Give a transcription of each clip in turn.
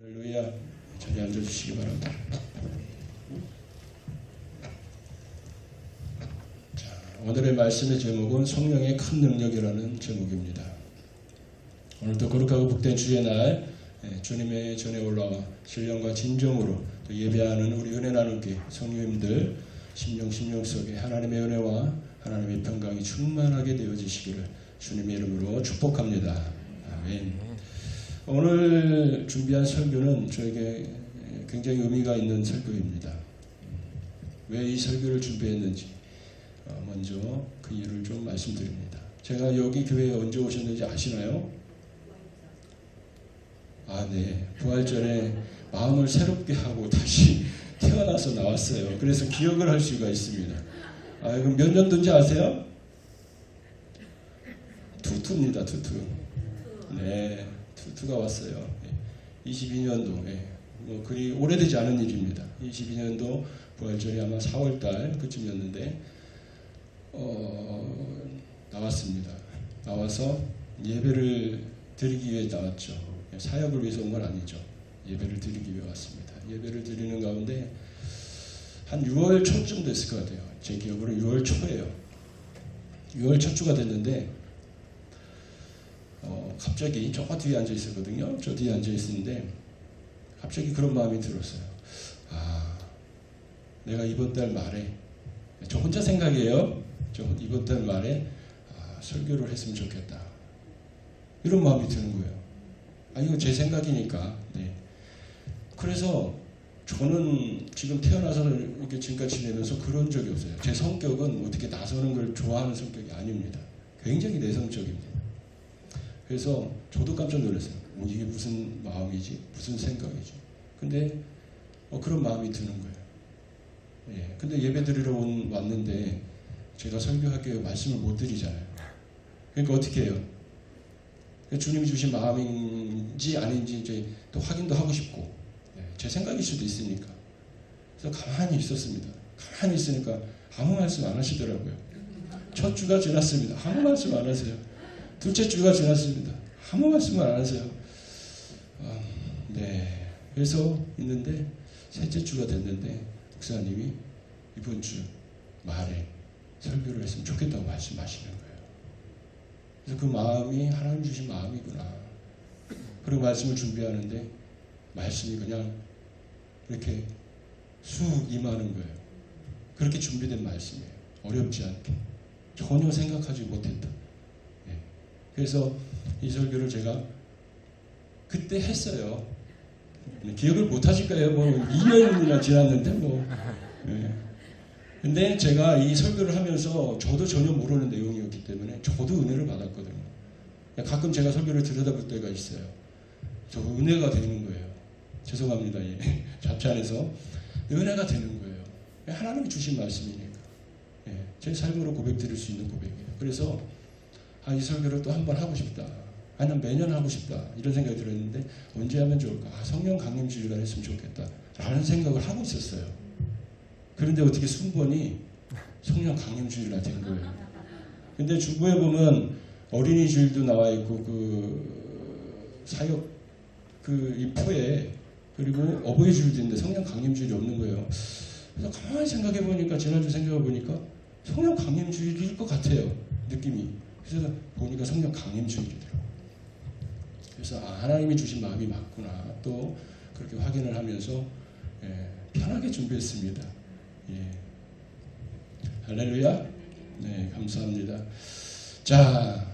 할렐루야. 자리에 앉아주시기 바랍니다. 자, 오늘의 말씀의 제목은 성령의 큰 능력이라는 제목입니다. 오늘도 거룩하고 복된 주의 날 주님의 전에 올라와 신령과 진정으로 또 예배하는 우리 은혜 나누기 성령님들 심령 속에 하나님의 은혜와 하나님의 평강이 충만하게 되어지시기를 주님의 이름으로 축복합니다. 아멘. 오늘 준비한 설교는 저에게 굉장히 의미가 있는 설교입니다. 왜 이 설교를 준비했는지 먼저 그 이유를 좀 말씀드립니다. 제가 여기 교회에 언제 오셨는지 아시나요? 네. 부활전에 마음을 새롭게 하고 다시 태어나서 나왔어요. 그래서 기억을 할 수가 있습니다. 그럼 몇 년도인지 아세요? 투투입니다. 투투. 네. 투투가 왔어요. 22년도. 뭐 그리 오래되지 않은 일입니다. 22년도 부활절이 아마 4월달 그쯤이었는데 나왔습니다. 나와서 예배를 드리기 위해 나왔죠. 사역을 위해서 온 건 아니죠. 예배를 드리기 위해 왔습니다. 예배를 드리는 가운데 한 6월 초쯤 됐을 것 같아요. 제 기억으로 6월 초예요. 6월 첫 주가 됐는데 갑자기 저 뒤에 앉아 있었거든요. 저 뒤에 앉아 있었는데 갑자기 그런 마음이 들었어요. 내가 이번 달 말에 저 혼자 생각이에요. 저 이번 달 말에 설교를 했으면 좋겠다. 이런 마음이 드는 거예요. 이거 제 생각이니까. 네. 그래서 저는 지금 태어나서 이렇게 지금까지 지내면서 그런 적이 없어요. 제 성격은 어떻게 나서는 걸 좋아하는 성격이 아닙니다. 굉장히 내성적입니다. 그래서 저도 깜짝 놀랐어요. 이게 무슨 마음이지? 무슨 생각이지? 근데 그런 마음이 드는 거예요. 근데 예배 드리러 왔는데 제가 설교할게요. 말씀을 못 드리잖아요. 그러니까 어떻게 해요? 주님이 주신 마음인지 아닌지 이제 또 확인도 하고 싶고 제 생각일 수도 있으니까. 그래서 가만히 있었습니다. 가만히 있으니까 아무 말씀 안 하시더라고요. 첫 주가 지났습니다. 아무 말씀 안 하세요. 둘째 주가 지났습니다. 아무 말씀을 안 하세요. 네. 그래서 있는데 셋째 주가 됐는데 목사님이 이번 주 말에 설교를 했으면 좋겠다고 말씀하시는 거예요. 그래서 그 마음이 하나님 주신 마음이구나. 그리고 말씀을 준비하는데 말씀이 그냥 이렇게 쑥 임하는 거예요. 그렇게 준비된 말씀이에요. 어렵지 않게. 전혀 생각하지 못했다. 그래서 이 설교를 제가 그때 했어요. 기억을 못 하실 거예요. 2년이나 지났는데 근데 제가 이 설교를 하면서 저도 전혀 모르는 내용이었기 때문에 저도 은혜를 받았거든요. 가끔 제가 설교를 들여다볼 때가 있어요. 저 은혜가 되는 거예요. 죄송합니다. 잡지 안에서 은혜가 되는 거예요. 하나님이 주신 말씀이니까. 제 삶으로 고백드릴 수 있는 고백이에요. 그래서 이 설교를 또 한 번 하고 싶다. 난 매년 하고 싶다. 이런 생각이 들었는데 언제 하면 좋을까? 성령 강림주일날 했으면 좋겠다. 라는 생각을 하고 있었어요. 그런데 어떻게 순번이 성령 강림주일날 된 거예요. 근데 주보에 보면 어린이 주일도 나와 있고 사역 이 포에 그리고 어버이 주일도 있는데 성령 강림주일이 없는 거예요. 그래서 가만히 생각해 보니까 지난주 생각해 보니까 성령 강림주일일 것 같아요. 느낌이. 그래서 보니까 성령 강림주일이더라고요. 그래서 하나님이 주신 마음이 맞구나. 또 그렇게 확인을 하면서 편하게 준비했습니다. 할렐루야. 네, 감사합니다. 자,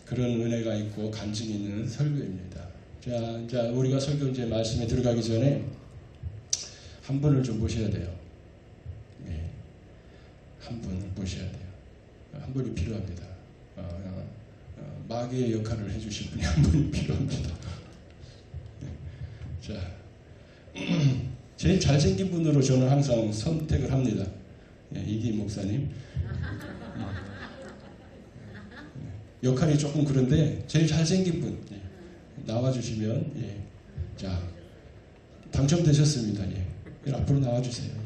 그런 은혜가 있고 간증이 있는 설교입니다. 자, 우리가 설교 이제 말씀에 들어가기 전에 한 분을 좀 모셔야 돼요. 한 분을 모셔야 돼요. 한 분이 필요합니다. 마귀의 역할을 해주실 분이 한 분이 필요합니다. 자, 제일 잘생긴 분으로 저는 항상 선택을 합니다. 이기인 목사님. 역할이 조금 그런데 제일 잘생긴 분 나와주시면 자, 당첨되셨습니다. 앞으로 나와주세요.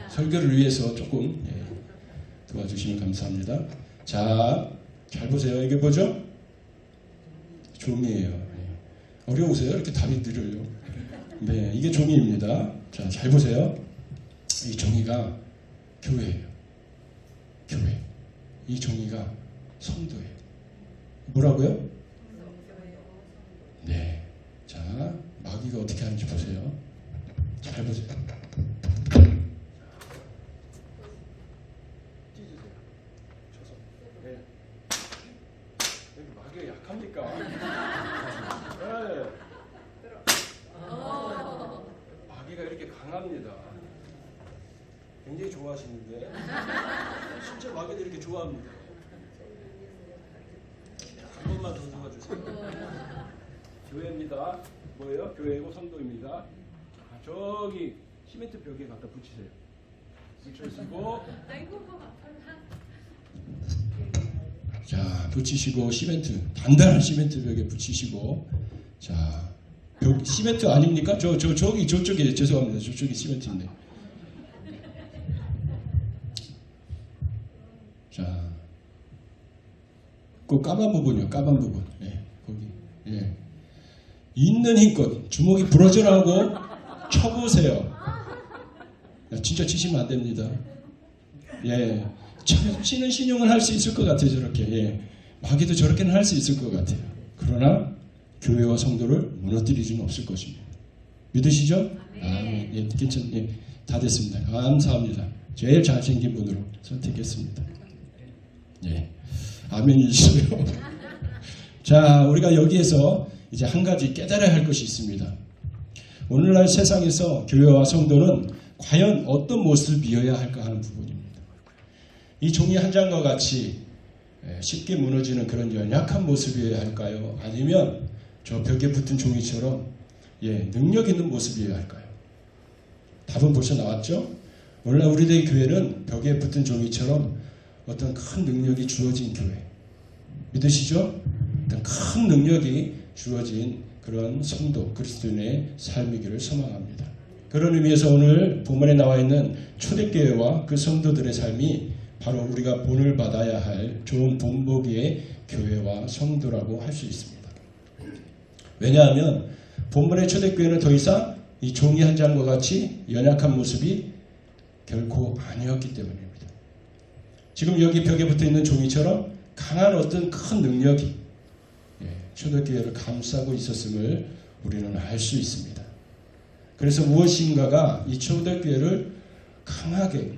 설교를 위해서 조금 도와주시면 감사합니다. 자, 잘 보세요. 이게 뭐죠? 종이에요. 네. 어려우세요? 이렇게 답이 느려요. 네, 이게 종이입니다. 자, 잘 보세요. 이 종이가 교회예요. 교회. 이 종이가 성도예요. 뭐라고요? 네. 자, 마귀가 어떻게 하는지 보세요. 잘 보세요. 마귀가 약합니까? 네. 마귀가 이렇게 강합니다. 굉장히 좋아하시는데 진짜 마귀도 이렇게 좋아합니다. 한 번만 더 도와주세요. 교회입니다. 뭐예요? 교회고 성도입니다. 저기 시멘트 벽에 갖다 붙이세요. 붙여주시고 자, 붙이시고 시멘트 단단한 시멘트 벽에 붙이시고 자, 벽 시멘트 아닙니까? 저기 저쪽에 죄송합니다. 저쪽에 시멘트 있네. 자, 그 까만 부분이요. 까만 부분. 예, 거기. 예. 있는 힘껏 주먹이 부러져 나오고 쳐보세요. 진짜 치시면 안 됩니다. 예. 치는 신용을 할 수 있을 것 같아요. 저렇게. 예. 마귀도 저렇게는 할 수 있을 것 같아요. 그러나 교회와 성도를 무너뜨리지는 없을 것입니다. 믿으시죠? 네. 예, 예, 다 됐습니다. 감사합니다. 제일 잘생긴 분으로 선택했습니다. 예. 아멘이시고요. 자, 우리가 여기에서 이제 한 가지 깨달아야 할 것이 있습니다. 오늘날 세상에서 교회와 성도는 과연 어떤 모습이어야 할까 하는 부분입니다. 이 종이 한 장과 같이 쉽게 무너지는 그런 연약한 모습이어야 할까요? 아니면 저 벽에 붙은 종이처럼 능력 있는 모습이어야 할까요? 답은 벌써 나왔죠? 오늘날 우리들의 교회는 벽에 붙은 종이처럼 어떤 큰 능력이 주어진 교회. 믿으시죠? 어떤 큰 능력이 주어진 그런 성도, 그리스도인의 삶이기를 소망합니다. 그런 의미에서 오늘 본문에 나와 있는 초대교회와 그 성도들의 삶이 바로 우리가 본을 받아야 할 좋은 본보기의 교회와 성도라고 할 수 있습니다. 왜냐하면 본문의 초대교회는 더 이상 이 종이 한 장과 같이 연약한 모습이 결코 아니었기 때문입니다. 지금 여기 벽에 붙어 있는 종이처럼 강한 어떤 큰 능력이 초대교회를 감싸고 있었음을 우리는 알 수 있습니다. 그래서 무엇인가가 이 초대교회를 강하게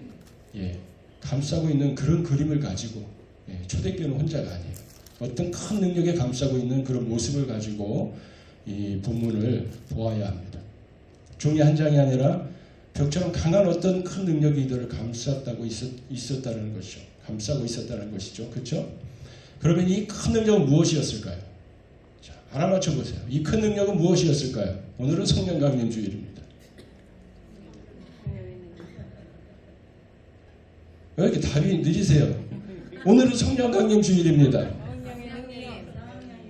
감싸고 있는 그런 그림을 가지고 초대교회는 혼자가 아니에요. 어떤 큰 능력에 감싸고 있는 그런 모습을 가지고 이 본문을 보아야 합니다. 종이 한 장이 아니라 벽처럼 강한 어떤 큰 능력이 이들을 감쌌다고 있었다는 것이죠. 감싸고 있었다는 것이죠. 그렇죠? 그러면 이 큰 능력은 무엇이었을까요? 자, 알아맞혀 보세요. 이 큰 능력은 무엇이었을까요? 오늘은 성령 강림 주일입니다. 왜 이렇게 답이 느리세요? 오늘은 성령 강림 주일입니다.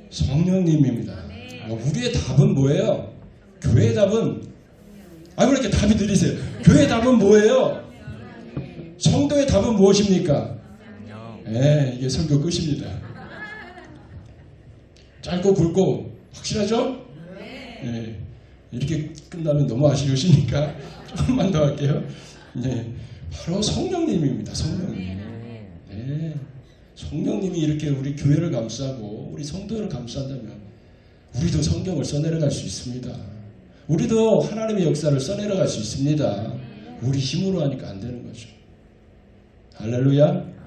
성령님입니다. 우리의 답은 뭐예요? 교회의 답은 왜 이렇게 답이 느리세요? 교회의 답은 뭐예요? 성도의 답은 무엇입니까? 이게 설교 끝입니다. 짧고 굵고 확실하죠? 네. 이렇게 끝나면 너무 아쉬우시니까 조금만 더 할게요. 네. 바로 성령님입니다. 성령님. 네. 성령님이 이렇게 우리 교회를 감싸고 우리 성도를 감싼다면 우리도 성경을 써내려갈 수 있습니다. 우리도 하나님의 역사를 써내려갈 수 있습니다. 우리 힘으로 하니까 안 되는 거죠. 할렐루야.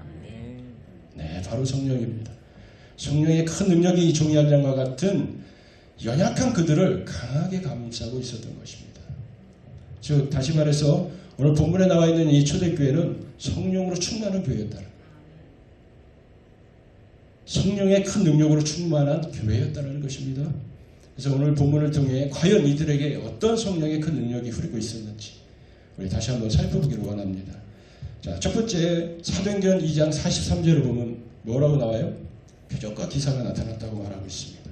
네, 바로 성령입니다. 성령의 큰 능력이 이 종이 한 장과 같은 연약한 그들을 강하게 감싸고 있었던 것입니다. 즉 다시 말해서 오늘 본문에 나와 있는 이 초대교회는 성령으로 충만한 교회였다는 거예요. 성령의 큰 능력으로 충만한 교회였다는 것입니다. 그래서 오늘 본문을 통해 과연 이들에게 어떤 성령의 큰 능력이 흐르고 있었는지 우리 다시 한번 살펴보기를 원합니다. 자, 첫 번째 사도행전 2장 43절을 보면 뭐라고 나와요? 표적과 기사가 나타났다고 말하고 있습니다.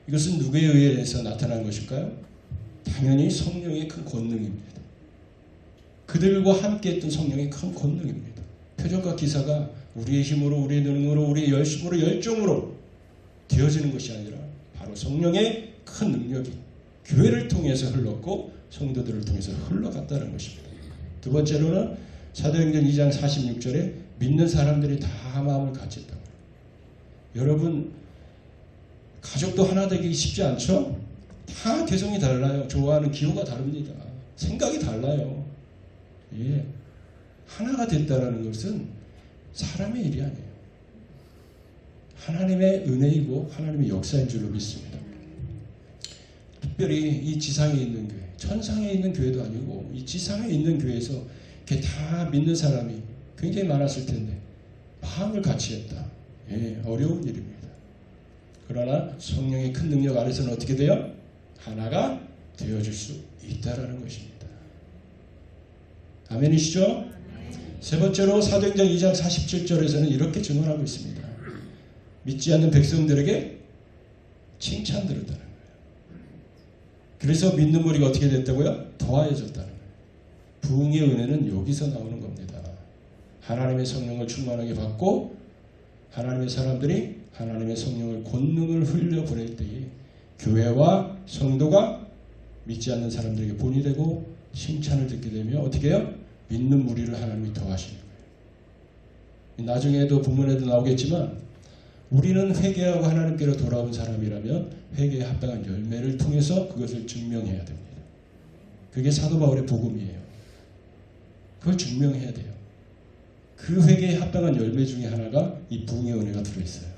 이것은 누구에 의해서 나타난 것일까요? 당연히 성령의 큰 권능입니다. 그들과 함께했던 성령의 큰 권능입니다. 표적과 기사가 우리의 힘으로, 우리의 능으로, 우리의 열심으로, 열정으로 되어지는 것이 아니라 바로 성령의 큰 능력이 교회를 통해서 흘렀고 성도들을 통해서 흘러갔다는 것입니다. 두 번째로는 사도행전 2장 46절에 믿는 사람들이 다 마음을 같이 했다고. 여러분 가족도 하나 되기 쉽지 않죠? 다 개성이 달라요. 좋아하는 기호가 다릅니다. 생각이 달라요. 예. 하나가 됐다는 것은 사람의 일이 아니에요. 하나님의 은혜이고 하나님의 역사인 줄로 믿습니다. 특별히 이 지상에 있는 교회, 천상에 있는 교회도 아니고 이 지상에 있는 교회에서 이렇게 다 믿는 사람이 굉장히 많았을 텐데 마음을 같이 했다. 예, 어려운 일입니다. 그러나 성령의 큰 능력 아래서는 어떻게 돼요? 하나가 되어줄 수 있다라는 것입니다. 아멘이시죠? 세 번째로 사도행전 2장 47절에서는 이렇게 증언하고 있습니다. 믿지 않는 백성들에게 칭찬 들었다는 거예요. 그래서 믿는 무리가 어떻게 됐다고요? 더하여졌다는 거예요. 부흥의 은혜는 여기서 나오는 겁니다. 하나님의 성령을 충만하게 받고 하나님의 사람들이 하나님의 성령을 권능을 흘려보낼 때에 교회와 성도가 믿지 않는 사람들에게 본이 되고 칭찬을 듣게 되면 어떻게 해요? 믿는 무리를 하나님이 더하시는 거예요. 나중에도 본문에도 나오겠지만 우리는 회개하고 하나님께로 돌아온 사람이라면 회개에 합당한 열매를 통해서 그것을 증명해야 됩니다. 그게 사도 바울의 복음이에요. 그걸 증명해야 돼요. 그 회개에 합당한 열매 중에 하나가 이 부흥의 은혜가 들어있어요.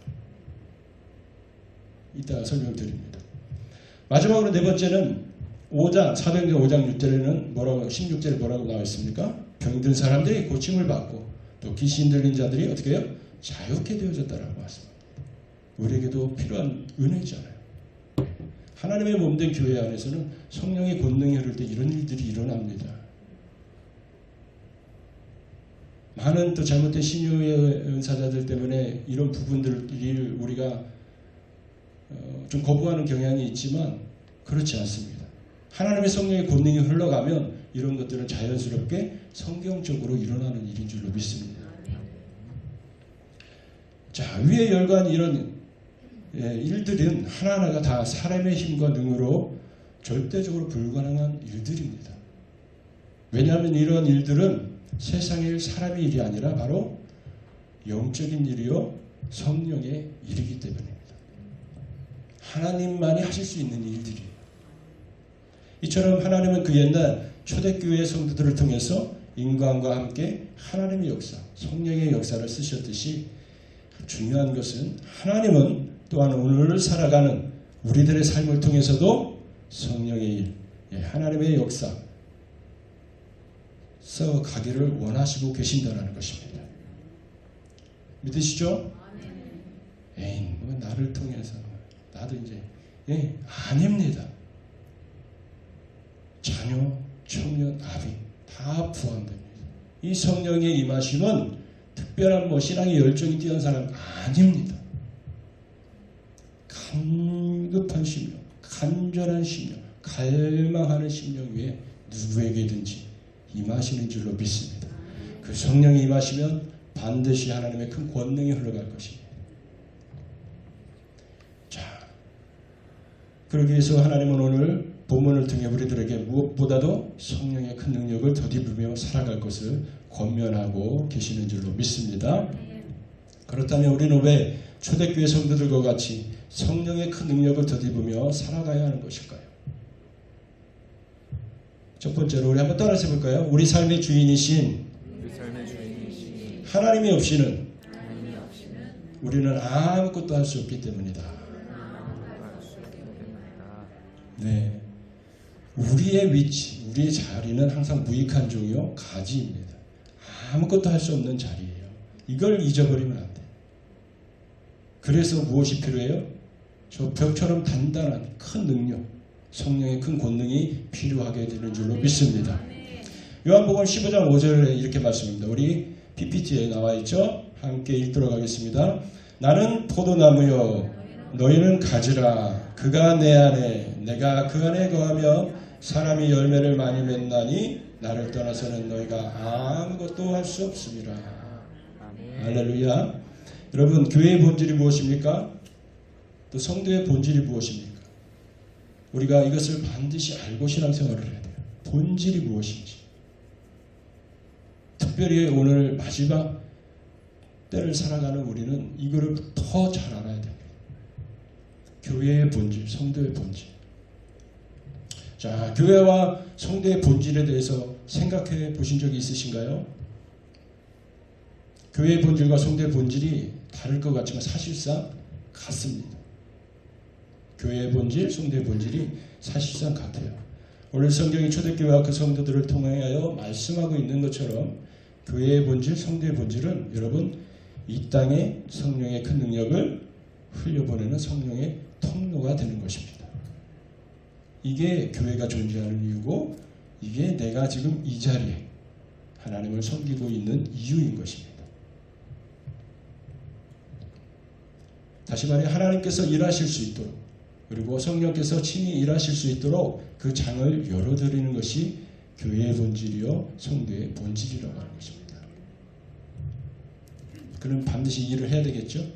이따가 설명드립니다. 마지막으로 네 번째는 사도행전 5장 6절에는 뭐라고 16절에 뭐라고 나와 있습니까? 병든 사람들이 고침을 받고 또 귀신 들린 자들이 어떻게 해요? 자유케 되어졌다라고 말씀합니다. 우리에게도 필요한 은혜잖아요. 하나님의 몸된 교회 안에서는 성령의 권능이 흐를 때 이런 일들이 일어납니다. 많은 또 잘못된 신유의 은사자들 때문에 이런 부분들을 우리가 좀 거부하는 경향이 있지만 그렇지 않습니다. 하나님의 성령의 권능이 흘러가면 이런 것들은 자연스럽게 성경적으로 일어나는 일인 줄로 믿습니다. 자, 위에 열거한 이런 일들은 하나하나가 다 사람의 힘과 능으로 절대적으로 불가능한 일들입니다. 왜냐하면 이런 일들은 세상의 일, 사람의 일이 아니라 바로 영적인 일이요 성령의 일이기 때문입니다. 하나님만이 하실 수 있는 일들이에요. 이처럼 하나님은 그 옛날 초대교회 성도들을 통해서 인간과 함께 하나님의 역사, 성령의 역사를 쓰셨듯이 중요한 것은 하나님은 또한 오늘 살아가는 우리들의 삶을 통해서도 성령의 일, 하나님의 역사 써 가기를 원하시고 계신다는 것입니다. 믿으시죠? 에이, 뭐 나를 통해서 나도 이제 아닙니다. 자녀, 청년, 아비 다 포함됩니다. 이 성령의 임하심은 특별한 신앙의 열정이 뛰어난 사람 아닙니다. 간급한 심령, 간절한 심령, 갈망하는 심령 위에 누구에게든지 임하시는 줄로 믿습니다. 그 성령이 임하시면 반드시 하나님의 큰 권능이 흘러갈 것입니다. 자, 그러기 위해서 하나님은 오늘 본문을 통해 우리들에게 무엇보다도 성령의 큰 능력을 덧입으며 살아갈 것을 권면하고 계시는 줄로 믿습니다. 그렇다면 우리는 왜 초대교회 성도들과 같이 성령의 큰 능력을 덧입으며 살아가야 하는 것일까요? 첫 번째로 우리 한번 따라서 해볼까요? 우리 삶의 주인이신 하나님이 없이는 우리는 아무것도 할 수 없기 때문이다. 네, 우리의 위치, 우리의 자리는 항상 무익한 종이요 가지입니다. 아무것도 할 수 없는 자리예요. 이걸 잊어버리면 안 돼요. 그래서 무엇이 필요해요? 저 벽처럼 단단한 큰 능력, 성령의 큰 권능이 필요하게 되는 줄로 믿습니다. 요한복음 15장 5절에 이렇게 말씀합니다. 우리 PPT에 나와 있죠? 함께 읽도록 하겠습니다. 나는 포도나무요 너희는 가지라. 그가 내 안에 내가 그 안에 거하면 사람이 열매를 많이 맺나니 나를 떠나서는 너희가 아무것도 할 수 없습니다. 할렐루야. 여러분 교회의 본질이 무엇입니까? 또 성도의 본질이 무엇입니까? 우리가 이것을 반드시 알고 신앙생활을 해야 돼요. 본질이 무엇인지. 특별히 오늘 마지막 때를 살아가는 우리는 이거를 더 잘 알아야 됩니다. 교회의 본질, 성도의 본질. 자, 교회와 성도의 본질에 대해서 생각해 보신 적이 있으신가요? 교회의 본질과 성도의 본질이 다를 것 같지만 사실상 같습니다. 교회의 본질, 성도의 본질이 사실상 같아요. 오늘 성경이 초대교회와 그 성도들을 통하여 말씀하고 있는 것처럼 교회의 본질, 성도의 본질은 여러분 이 땅에 성령의 큰 능력을 흘려보내는 성령의 통로가 되는 것입니다. 이게 교회가 존재하는 이유고 이게 내가 지금 이 자리에 하나님을 섬기고 있는 이유인 것입니다. 다시 말해 하나님께서 일하실 수 있도록 그리고 성령께서 친히 일하실 수 있도록 그 장을 열어드리는 것이 교회의 본질이요 성도의 본질이라고 하는 것입니다. 그럼 반드시 일을 해야 되겠죠?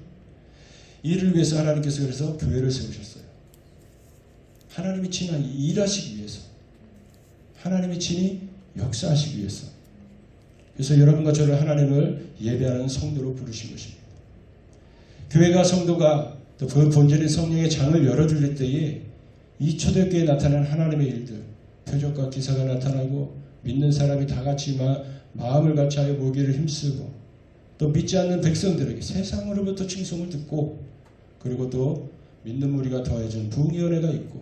일을 위해서 하나님께서 그래서 교회를 세우셨어요. 하나님이 친히 일하시기 위해서 하나님이 친히 역사하시기 위해서 그래서 여러분과 저를 하나님을 예배하는 성도로 부르신 것입니다. 교회가 성도가 또 그 본질인 성령의 장을 열어드릴 때에 이 초대교회에 나타난 하나님의 일들 표적과 기사가 나타나고 믿는 사람이 다 같이 마음을 같이하여 모기를 힘쓰고 또 믿지 않는 백성들에게 세상으로부터 칭송을 듣고 그리고 또 믿는 무리가 더해진 부흥의 은혜가 있고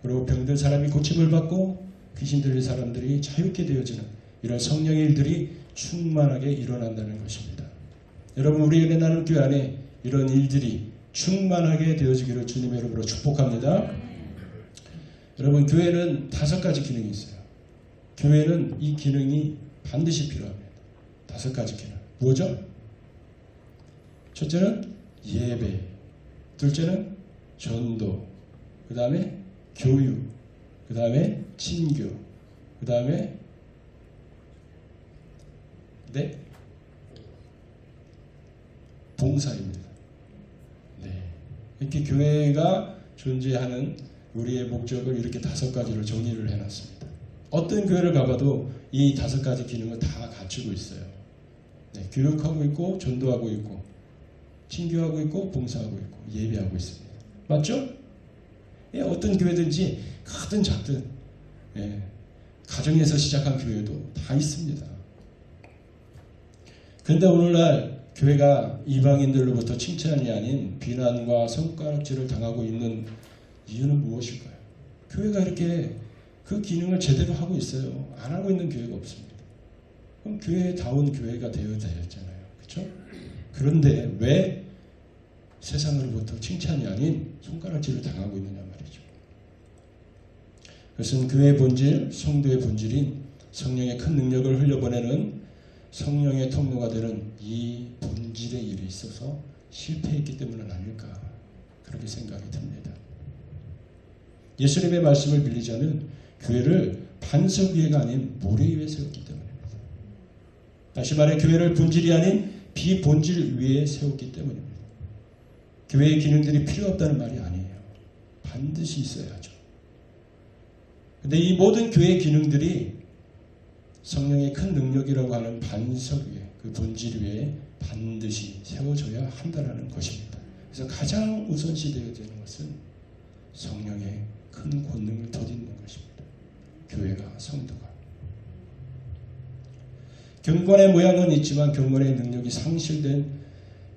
그리고 병든 사람이 고침을 받고 귀신 들린 사람들이 자유케 되어지는 이런 성령의 일들이 충만하게 일어난다는 것입니다. 여러분 우리 은혜 나눔 교회 안에 이런 일들이 충만하게 되어지기를 주님의 이름으로 축복합니다. 여러분 교회는 5가지 기능이 있어요. 교회는 이 기능이 반드시 필요합니다. 5가지 기능. 뭐죠? 첫째는 예배, 둘째는 전도, 그 다음에 교육, 그 다음에 친교, 그 다음에 봉사입니다. 네. 이렇게 교회가 존재하는 우리의 목적을 이렇게 5가지로 정리를 해놨습니다. 어떤 교회를 가봐도 이 5가지 기능을 다 갖추고 있어요. 네, 교육하고 있고 전도하고 있고 친교하고 있고 봉사하고 있고 예배하고 있습니다. 맞죠? 예, 어떤 교회든지 크든 작든 예, 가정에서 시작한 교회도 다 있습니다. 그런데 오늘날 교회가 이방인들로부터 칭찬이 아닌 비난과 손가락질을 당하고 있는 이유는 무엇일까요? 교회가 이렇게 그 기능을 제대로 하고 있어요. 안 하고 있는 교회가 없습니다. 그럼 교회다운 교회가 되어야 되잖아요. 그렇죠? 그런데 왜 세상으로부터 칭찬이 아닌 손가락질을 당하고 있느냐 말이죠. 그것은 교회의 본질, 성도의 본질인 성령의 큰 능력을 흘려보내는 성령의 통로가 되는 이 본질의 일에 있어서 실패했기 때문은 아닐까 그렇게 생각이 듭니다. 예수님의 말씀을 빌리자면 교회를 반석 위에가 아닌 모래 위에 세웠기 때문입니다. 다시 말해 교회를 본질이 아닌 비본질 위에 세웠기 때문입니다. 교회의 기능들이 필요 없다는 말이 아니에요. 반드시 있어야죠. 그런데 이 모든 교회의 기능들이 성령의 큰 능력이라고 하는 반석 위에 그 본질 위에 반드시 세워져야 한다는 것입니다. 그래서 가장 우선시 되어야 되는 것은 성령의 큰 권능을 덧입는 것입니다. 교회가 성도가 경건의 모양은 있지만 경건의 능력이 상실된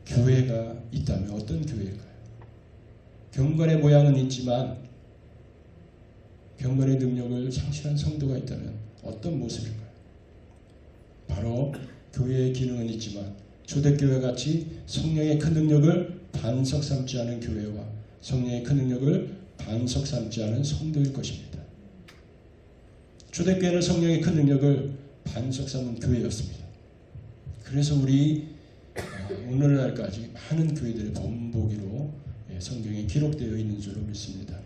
교회가 있다면 어떤 교회일까요? 경건의 모양은 있지만 경건의 능력을 상실한 성도가 있다면 어떤 모습일까요? 바로 교회의 기능은 있지만 초대교회 같이 성령의 큰 능력을 반석 삼지 않은 교회와 성령의 큰 능력을 반석 삼지 않은 성도일 것입니다. 초대교회는 성령의 큰 능력을 반석 삼은 교회였습니다. 그래서 우리 오늘날까지 많은 교회들의 본보기로 성경에 기록되어 있는 줄로 믿습니다.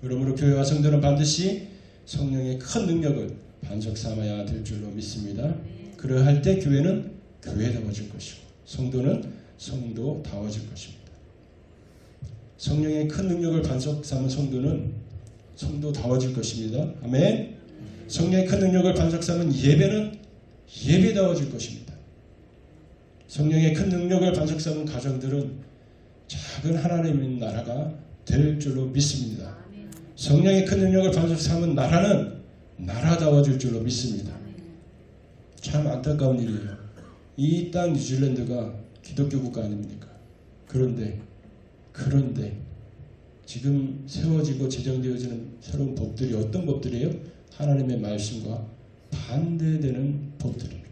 그러므로 교회와 성도는 반드시 성령의 큰 능력을 반석 삼아야 될 줄로 믿습니다. 그러할 때 교회는 교회다워질 것이고 성도는 성도다워질 것입니다. 성령의 큰 능력을 반석 삼은 성도다워질 것입니다. 아멘. 성령의 큰 능력을 반석 삼은 예배는 예배다워질 것입니다. 성령의 큰 능력을 반석 삼은 가정들은 작은 하나님의 나라가 될 줄로 믿습니다. 성령의 큰 능력을 반석 삼은 나라는 나라다워질 줄로 믿습니다. 참 안타까운 일이에요. 이 땅 뉴질랜드가 기독교 국가 아닙니까? 그런데 지금 세워지고 제정되어지는 새로운 법들이 어떤 법들이에요? 하나님의 말씀과 반대되는 법들입니다.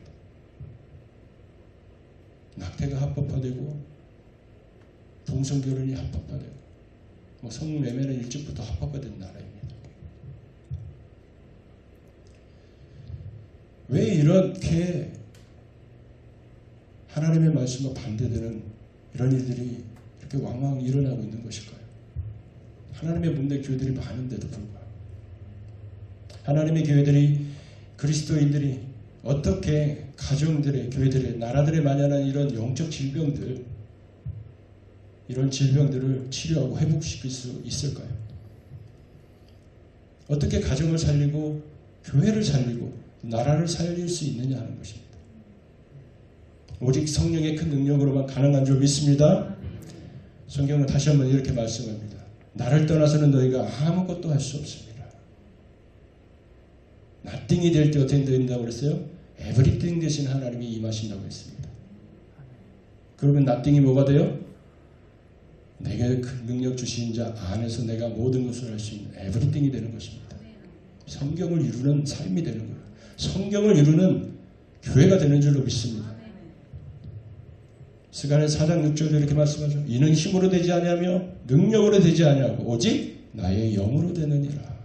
낙태가 합법화되고 동성결혼이 합법화되고 성매매는 일찍부터 합법화된 나라입니다. 왜 이렇게 하나님의 말씀과 반대되는 이런 일들이 이렇게 왕왕 일어나고 있는 것일까요? 하나님의 문대 교회들이 많은데도 불구하고 하나님의 교회들이 그리스도인들이 어떻게 가정들의 교회들의 나라들에 만연한 이런 영적 질병들 이런 질병들을 치료하고 회복시킬 수 있을까요? 어떻게 가정을 살리고 교회를 살리고 나라를 살릴 수 있느냐 하는 것입니다. 오직 성령의 큰 능력으로만 가능한 줄 믿습니다. 성경은 다시 한번 이렇게 말씀합니다. 나를 떠나서는 너희가 아무것도 할 수 없습니다. nothing이 될 때 어떻게 된다고 그랬어요? everything 대신 하나님이 임하신다고 했습니다. 그러면 nothing이 뭐가 돼요? 내게 그 능력 주신 자 안에서 내가 모든 것을 할 수 있는 everything이 되는 것입니다. 성경을 이루는 삶이 되는 거예요. 성경을 이루는 교회가 되는 줄로 믿습니다. 스가랴 4장 6절에 이렇게 말씀하죠. 이는 힘으로 되지 아니하며 능력으로 되지 아니하고 오직 나의 영으로 되느니라.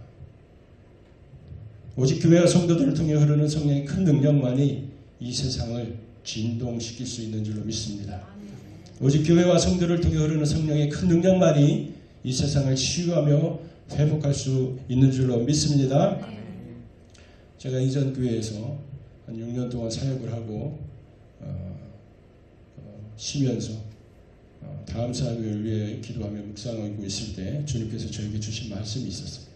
오직 교회와 성도들을 통해 흐르는 성령의 큰 능력만이 이 세상을 진동시킬 수 있는 줄로 믿습니다. 오직 교회와 성도를 통해 흐르는 성령의 큰 능력만이 이 세상을 치유하며 회복할 수 있는 줄로 믿습니다. 제가 이전 교회에서 한 6년 동안 사역을 하고 쉬면서 다음 사역을 위해 기도하며 묵상하고 있을 때 주님께서 저에게 주신 말씀이 있었습니다.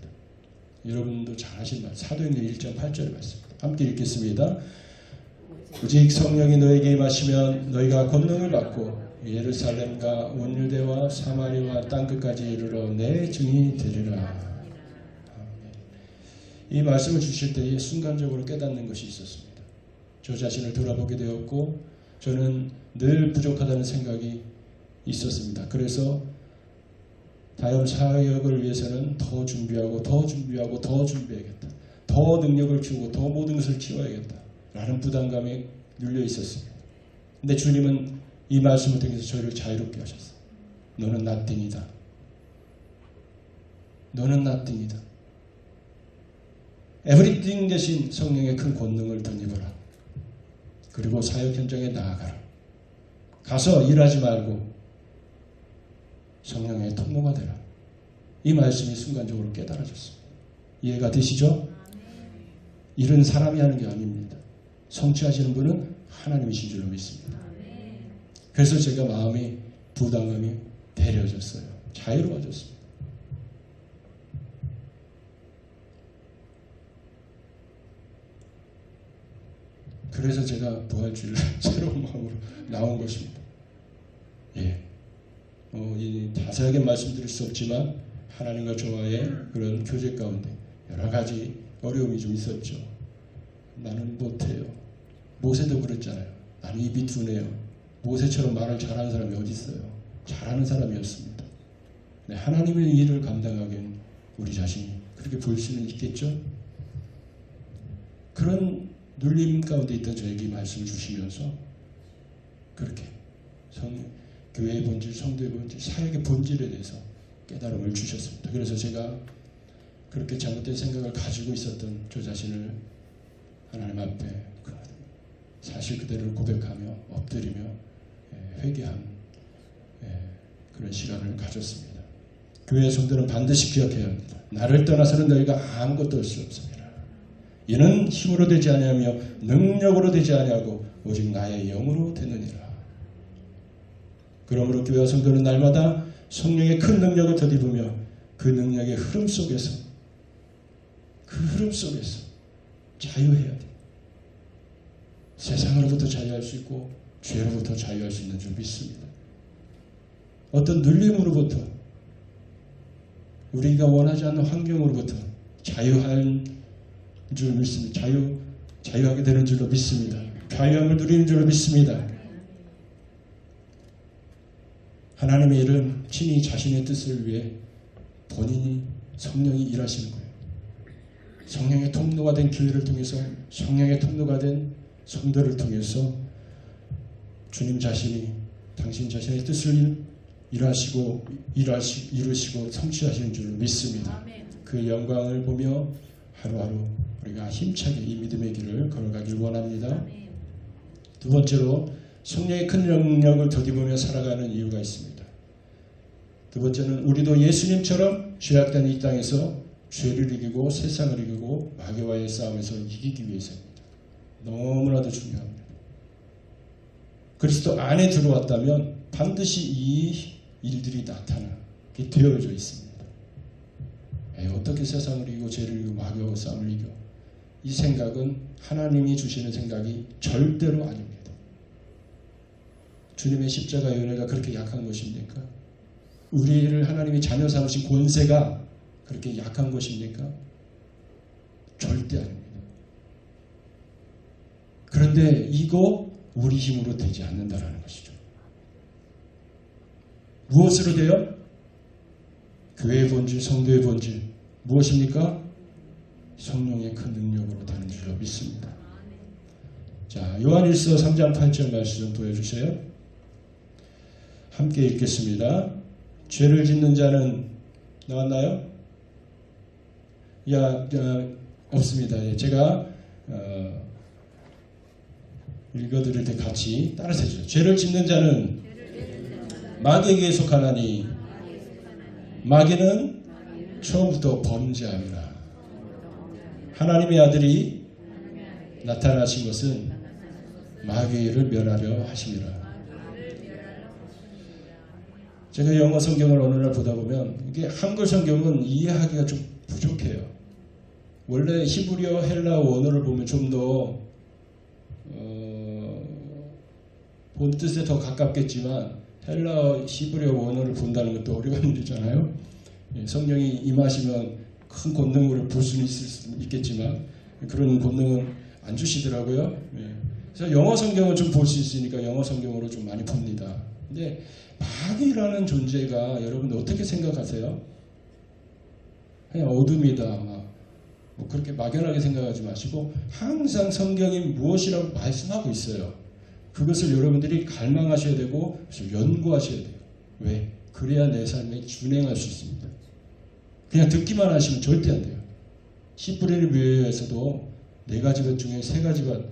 여러분도 잘 아신 말씀, 사도행전 1.8절의 말씀입니다. 함께 읽겠습니다. 오직 성령이 너에게 임하시면 너희가 권능을 받고 예루살렘과 온 유대와 사마리아와 땅끝까지 이르러 내 증인이 되리라. 이 말씀을 주실 때에 순간적으로 깨닫는 것이 있었습니다. 저 자신을 돌아보게 되었고 저는 늘 부족하다는 생각이 있었습니다. 그래서 다음 사역을 위해서는 더 준비하고 더 준비하고 더 준비해야겠다. 더 능력을 키우고 더 모든 것을 키워야겠다. 라는 부담감에 눌려 있었습니다. 근데 주님은 이 말씀을 통해서 저희를 자유롭게 하셨어요. 너는 nothing이다. 너는 nothing이다. everything 대신 성령의 큰 권능을 덧입어라. 그리고 사역 현장에 나아가라. 가서 일하지 말고 성령의 통로가 되라. 이 말씀이 순간적으로 깨달아졌습니다. 이해가 되시죠? 일은 사람이 하는 게 아닙니다. 성취하시는 분은 하나님이신 줄로 믿습니다. 그래서 제가 마음이 부담감이 데려졌어요. 자유로워졌습니다. 그래서 제가 부활주일날 새로운 마음으로 나온 것입니다. 예. 자세하게 말씀드릴 수 없지만 하나님과 저와의 그런 교제 가운데 여러 가지 어려움이 좀 있었죠. 나는 못해요. 모세도 그랬잖아요. 나는 입이 둔해요. 모세처럼 말을 잘하는 사람이 어디 있어요? 잘하는 사람이었습니다. 네, 하나님의 일을 감당하기엔 우리 자신이 그렇게 볼 수는 있겠죠? 그런 눌림 가운데 있던 저에게 말씀을 주시면서 그렇게 교회의 본질, 성도의 본질, 사역의 본질에 대해서 깨달음을 주셨습니다. 그래서 제가 그렇게 잘못된 생각을 가지고 있었던 저 자신을 하나님 앞에 사실 그대로를 고백하며 엎드리며 회개한 그런 시간을 가졌습니다. 교회의 성도는 반드시 기억해야 합니다. 나를 떠나서는 너희가 아무것도 할 수 없습니다. 이는 힘으로 되지 아니하며 능력으로 되지 아니하고 오직 나의 영으로 되느니라. 그러므로 교회와 성도는 날마다 성령의 큰 능력을 덧입으며 그 능력의 흐름 속에서 자유해야 돼. 세상으로부터 자유할 수 있고 죄로부터 자유할 수 있는 줄 믿습니다. 어떤 눌림으로부터 우리가 원하지 않는 환경으로부터 자유한 줄 믿습니다. 자유하게 되는 줄로 믿습니다. 자유함을 누리는 줄로 믿습니다. 하나님의 일은 친히 자신의 뜻을 위해 본인이 성령이 일하시는 거예요. 성령의 통로가 된 교회를 통해서, 성령의 통로가 된 성도를 통해서 주님 자신이 당신 자신의 뜻을 이루시고 성취하시는 줄로 믿습니다. 그 영광을 보며 하루하루 우리가 힘차게 이 믿음의 길을 걸어가길 원합니다. 두 번째로 성령의 큰 능력을 덧입으며 살아가는 이유가 있습니다. 두 번째는 우리도 예수님처럼 죄악된 이 땅에서 죄를 이기고 세상을 이기고 마귀와의 싸움에서 이기기 위해서입니다. 너무나도 중요합니다. 그리스도 안에 들어왔다면 반드시 이 일들이 나타나게 되어져 있습니다. 어떻게 세상을 이기고 죄를 이기고 마귀와 싸움을 이겨? 이 생각은 하나님이 주시는 생각이 절대로 아닙니다. 주님의 십자가의 은혜가 그렇게 약한 것입니까? 우리를 하나님이 자녀 삼으신 권세가 그렇게 약한 것입니까? 절대 아닙니다. 그런데 이거 우리 힘으로 되지 않는다라는 것이죠. 무엇으로 돼요? 교회의 본질, 성도의 본질 무엇입니까? 성령의 큰 능력으로 되는 줄로 믿습니다. 자, 요한일서 3장 8절 말씀 좀 보여주세요. 함께 읽겠습니다. 죄를 짓는 자는 나왔나요? 없습니다. 제가 읽어드릴 때 같이 따라서 해주세요. 죄를 짓는 자는 마귀에게 속하나니 마귀는 처음부터 범죄함이라. 하나님의 아들이 나타나신 것은 마귀를 멸하려 하심이라. 제가 영어 성경을 어느 날 보다 보면 이게 한글 성경은 이해하기가 좀 부족해요. 원래 히브리어 헬라어 원어를 보면 좀 더 본 뜻에 더 가깝겠지만 헬라어 히브리어 원어를 본다는 것도 어려운 일이잖아요. 성령이 임하시면 큰 권능을 볼 수는 있겠지만 그런 권능은 안 주시더라고요. 그래서 영어 성경을 좀 볼 수 있으니까 영어 성경으로 좀 많이 봅니다. 근데 마귀라는 존재가 여러분들 어떻게 생각하세요? 그냥 어둠이다. 뭐 그렇게 막연하게 생각하지 마시고 항상 성경이 무엇이라고 말씀하고 있어요. 그것을 여러분들이 갈망하셔야 되고 연구하셔야 돼요. 왜? 그래야 내 삶에 준행할 수 있습니다. 그냥 듣기만 하시면 절대 안 돼요. 히브리 묘에서도 4가지 것 중에 3가지가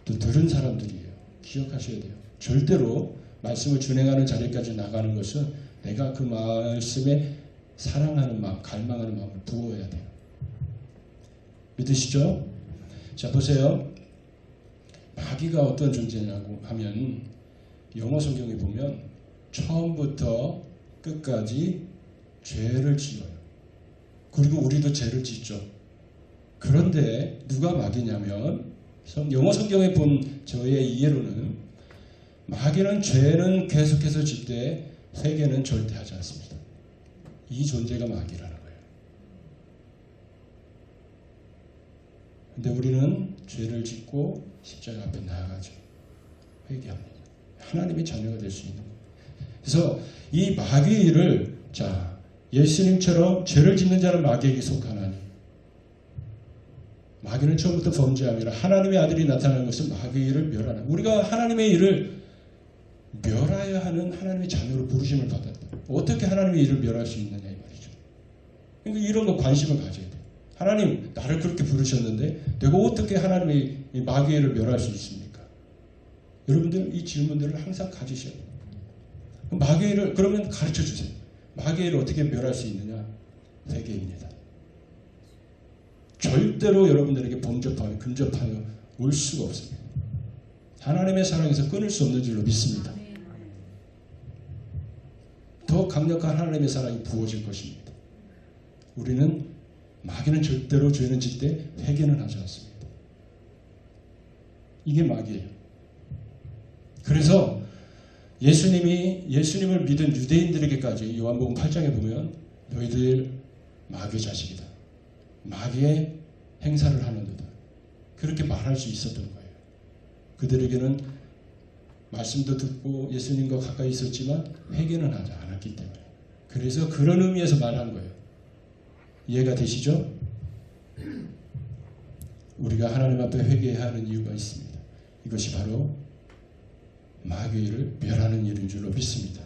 또 들은 사람들이에요. 기억하셔야 돼요. 절대로 말씀을 준행하는 자리까지 나가는 것은 내가 그 말씀에 사랑하는 마음, 갈망하는 마음을 부어야 돼요. 믿으시죠? 자, 보세요. 마귀가 어떤 존재냐고 하면 영어 성경에 보면 처음부터 끝까지 죄를 지어요. 그리고 우리도 죄를 짓죠. 그런데 누가 마귀냐면 영어 성경에 본 저의 이해로는 마귀는 죄는 계속해서 짓되 회개는 절대 하지 않습니다. 이 존재가 마귀라는 거예요. 근데 우리는 죄를 짓고 십자가 앞에 나아가죠. 회개합니다. 하나님의 자녀가 될 수 있는 거예요. 그래서 이 마귀를 예수님처럼 죄를 짓는 자는 마귀에게 속하나니 마귀는 처음부터 범죄함이라. 하나님의 아들이 나타나는 것은 마귀를 멸하는. 우리가 하나님의 일을 멸하여야 하는 하나님의 자녀로 부르심을 받았다. 어떻게 하나님의 일을 멸할 수 있느냐 이 말이죠. 그러니까 이런 거 관심을 가져야 돼요. 하나님 나를 그렇게 부르셨는데 내가 어떻게 하나님의 마귀의 일을 멸할 수 있습니까? 여러분들 이 질문들을 항상 가지셔야 돼요. 마귀의 일을 그러면 가르쳐 주세요. 마귀의 일을 어떻게 멸할 수 있느냐? 회개입니다. 절대로 여러분들에게 근접하여 올 수가 없습니다. 하나님의 사랑에서 끊을 수 없는 줄로 믿습니다. 더 강력한 하나님의 사랑이 부어질 것입니다. 우리는 마귀는 절대로 죄는 질 때 회개는 하지 않습니다. 이게 마귀예요. 그래서 예수님을 믿은 유대인들에게까지 요한복음 8장에 보면 너희들 마귀의 자식이다. 마귀의 행사를 하는도다. 그렇게 말할 수 있었던 거예요. 그들에게는 말씀도 듣고 예수님과 가까이 있었지만 회개는 하지 않았기 때문에. 그래서 그런 의미에서 말한 거예요. 이해가 되시죠? 우리가 하나님 앞에 회개해야 하는 이유가 있습니다. 이것이 바로 마귀의 일을 멸하는 일인 줄로 믿습니다.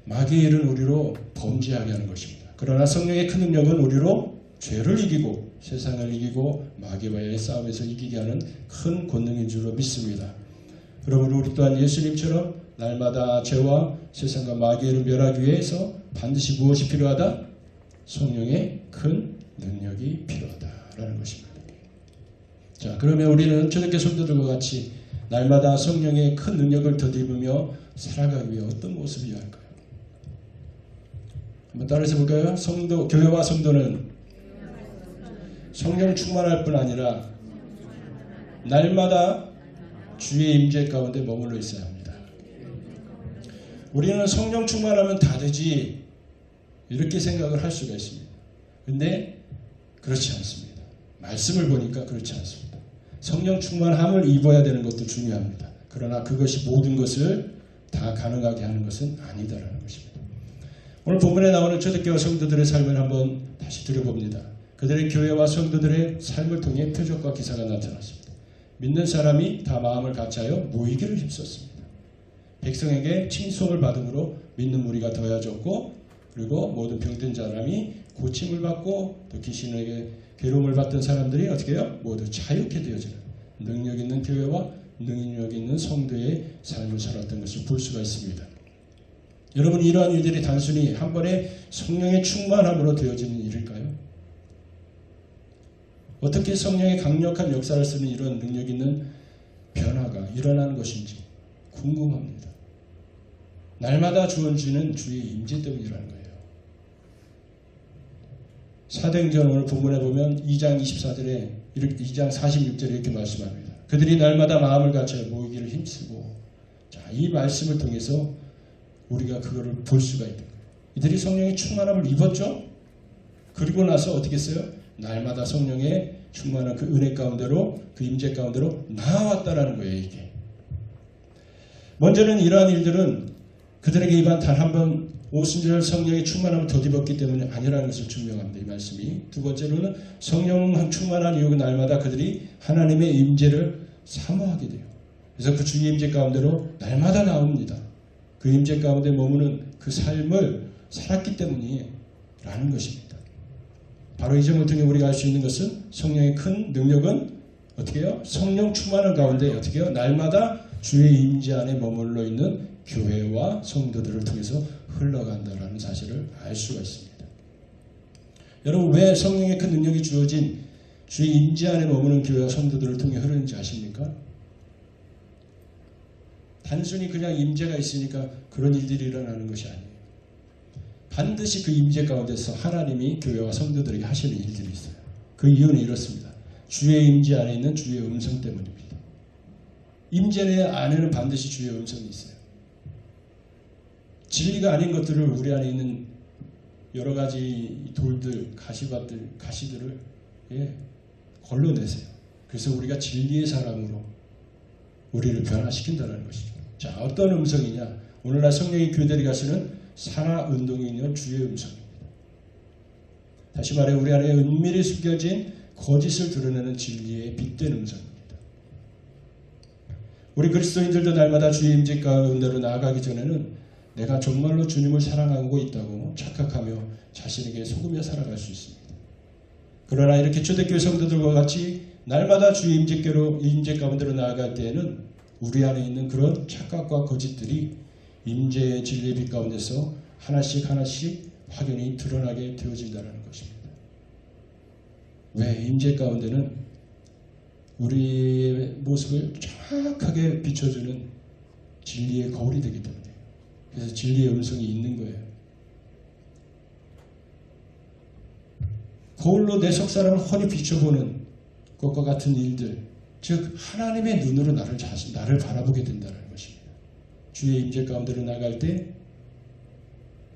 마귀의 일은 우리로 범죄하게 하는 것입니다. 그러나 성령의 큰 능력은 우리로 죄를 이기고 세상을 이기고 마귀와의 싸움에서 이기게 하는 큰 권능인 줄로 믿습니다. 여러분, 우리 또한 예수님처럼 날마다 죄와 세상과 마귀를 멸하기 위해서 반드시 무엇이 필요하다? 성령의 큰 능력이 필요하다라는 것입니다. 자, 그러면 우리는 초대교회 성도들과 같이 날마다 성령의 큰 능력을 덧입으며 살아가기 위해 어떤 모습이어야 할까요? 한번 따라해서 볼까요? 교회와 성도는 성령 충만할 뿐 아니라 날마다 주의 임재 가운데 머물러 있어야 합니다. 우리는 성령 충만하면 다 되지 이렇게 생각을 할 수가 있습니다. 근데 그렇지 않습니다. 말씀을 보니까 그렇지 않습니다. 성령 충만함을 입어야 되는 것도 중요합니다. 그러나 그것이 모든 것을 다 가능하게 하는 것은 아니다라는 것입니다. 오늘 본문에 나오는 초대교회 성도들의 삶을 한번 다시 들여봅니다. 그들의 교회와 성도들의 삶을 통해 표적과 기사가 나타났습니다. 믿는 사람이 다 마음을 같이하여 모이기를 힘썼습니다. 백성에게 칭송을 받음으로 믿는 무리가 더해졌고, 그리고 모든 병든 사람이 고침을 받고, 또 귀신에게 괴로움을 받던 사람들이 어떻게 해요? 모두 자유케 되어지는 능력 있는 교회와 능력 있는 성도의 삶을 살았던 것을 볼 수가 있습니다. 여러분, 이러한 일들이 단순히 한 번에 성령의 충만함으로 되어지는 일일까요? 어떻게 성령의 강력한 역사를 쓰는 이런 능력 있는 변화가 일어나는 것인지 궁금합니다. 날마다 주어지는 주의 임재 때문이라는 거예요. 사도행전 오늘 본문에 보면 2장 24절에 2장 46절에 이렇게 말씀합니다. 그들이 날마다 마음을 같이 모이기를 힘쓰고, 자, 이 말씀을 통해서 우리가 그거를 볼 수가 있는 거예요. 이들이 성령의 충만함을 입었죠. 그리고 나서 어떻게 했어요? 날마다 성령의 충만한 그 은혜 가운데로, 그 임재 가운데로 나아왔다라는 거예요. 이게 먼저는 이러한 일들은 그들에게 입안 단 한 번 오순절 성령의 충만함을 덧입었기 때문에 아니라는 것을 증명합니다. 이 말씀이. 두 번째로는 성령 충만한 이유가 날마다 그들이 하나님의 임재를 사모하게 돼요. 그래서 그 주의 임재 가운데로 날마다 나옵니다. 그 임재 가운데 머무는 그 삶을 살았기 때문이라는 것입니다. 바로 이 점을 통해 우리가 알 수 있는 것은 성령의 큰 능력은 어떻게 해요? 성령 충만한 가운데 어떻게 해요? 날마다 주의 임재 안에 머물러 있는 교회와 성도들을 통해서 흘러간다라는 사실을 알 수가 있습니다. 여러분, 왜 성령의 큰 능력이 주어진 주의 임재 안에 머무는 교회와 성도들을 통해 흐르는지 아십니까? 단순히 그냥 임재가 있으니까 그런 일들이 일어나는 것이 아니에요. 반드시 그 임재 가운데서 하나님이 교회와 성도들에게 하시는 일들이 있어요. 그 이유는 이렇습니다. 주의 임재 안에 있는 주의 음성 때문입니다. 임재 안에는 반드시 주의 음성이 있어요. 진리가 아닌 것들을 우리 안에 있는 여러 가지 돌들, 가시들을 걸러내세요. 그래서 우리가 진리의 사람으로 우리를 변화시킨다는 것이죠. 자, 어떤 음성이냐? 오늘날 성령의 교회들이 가시는 산하운동이 있는 주의 음성입니다. 다시 말해 우리 안에 은밀히 숨겨진 거짓을 드러내는 진리의 빛된 음성입니다. 우리 그리스도인들도 날마다 주의 임재 가운데로 나아가기 전에는 내가 정말로 주님을 사랑하고 있다고 착각하며 자신에게 속으며 살아갈 수 있습니다. 그러나 이렇게 초대교회 성도들과 같이 날마다 주의 임재 가운데로 나아갈 때에는 우리 안에 있는 그런 착각과 거짓들이 임재의 진리의 빛 가운데서 하나씩 확연히 드러나게 되어진다는 것입니다. 왜? 임재 가운데는 우리의 모습을 정확하게 비춰주는 진리의 거울이 되기 때문에 그래서 진리의 음성이 있는 거예요. 거울로 내 속사람을 훤히 비춰보는 것과 같은 일들, 즉 하나님의 눈으로 나를 바라보게 된다는 것입니다. 주의 임재 가운데로 나갈 때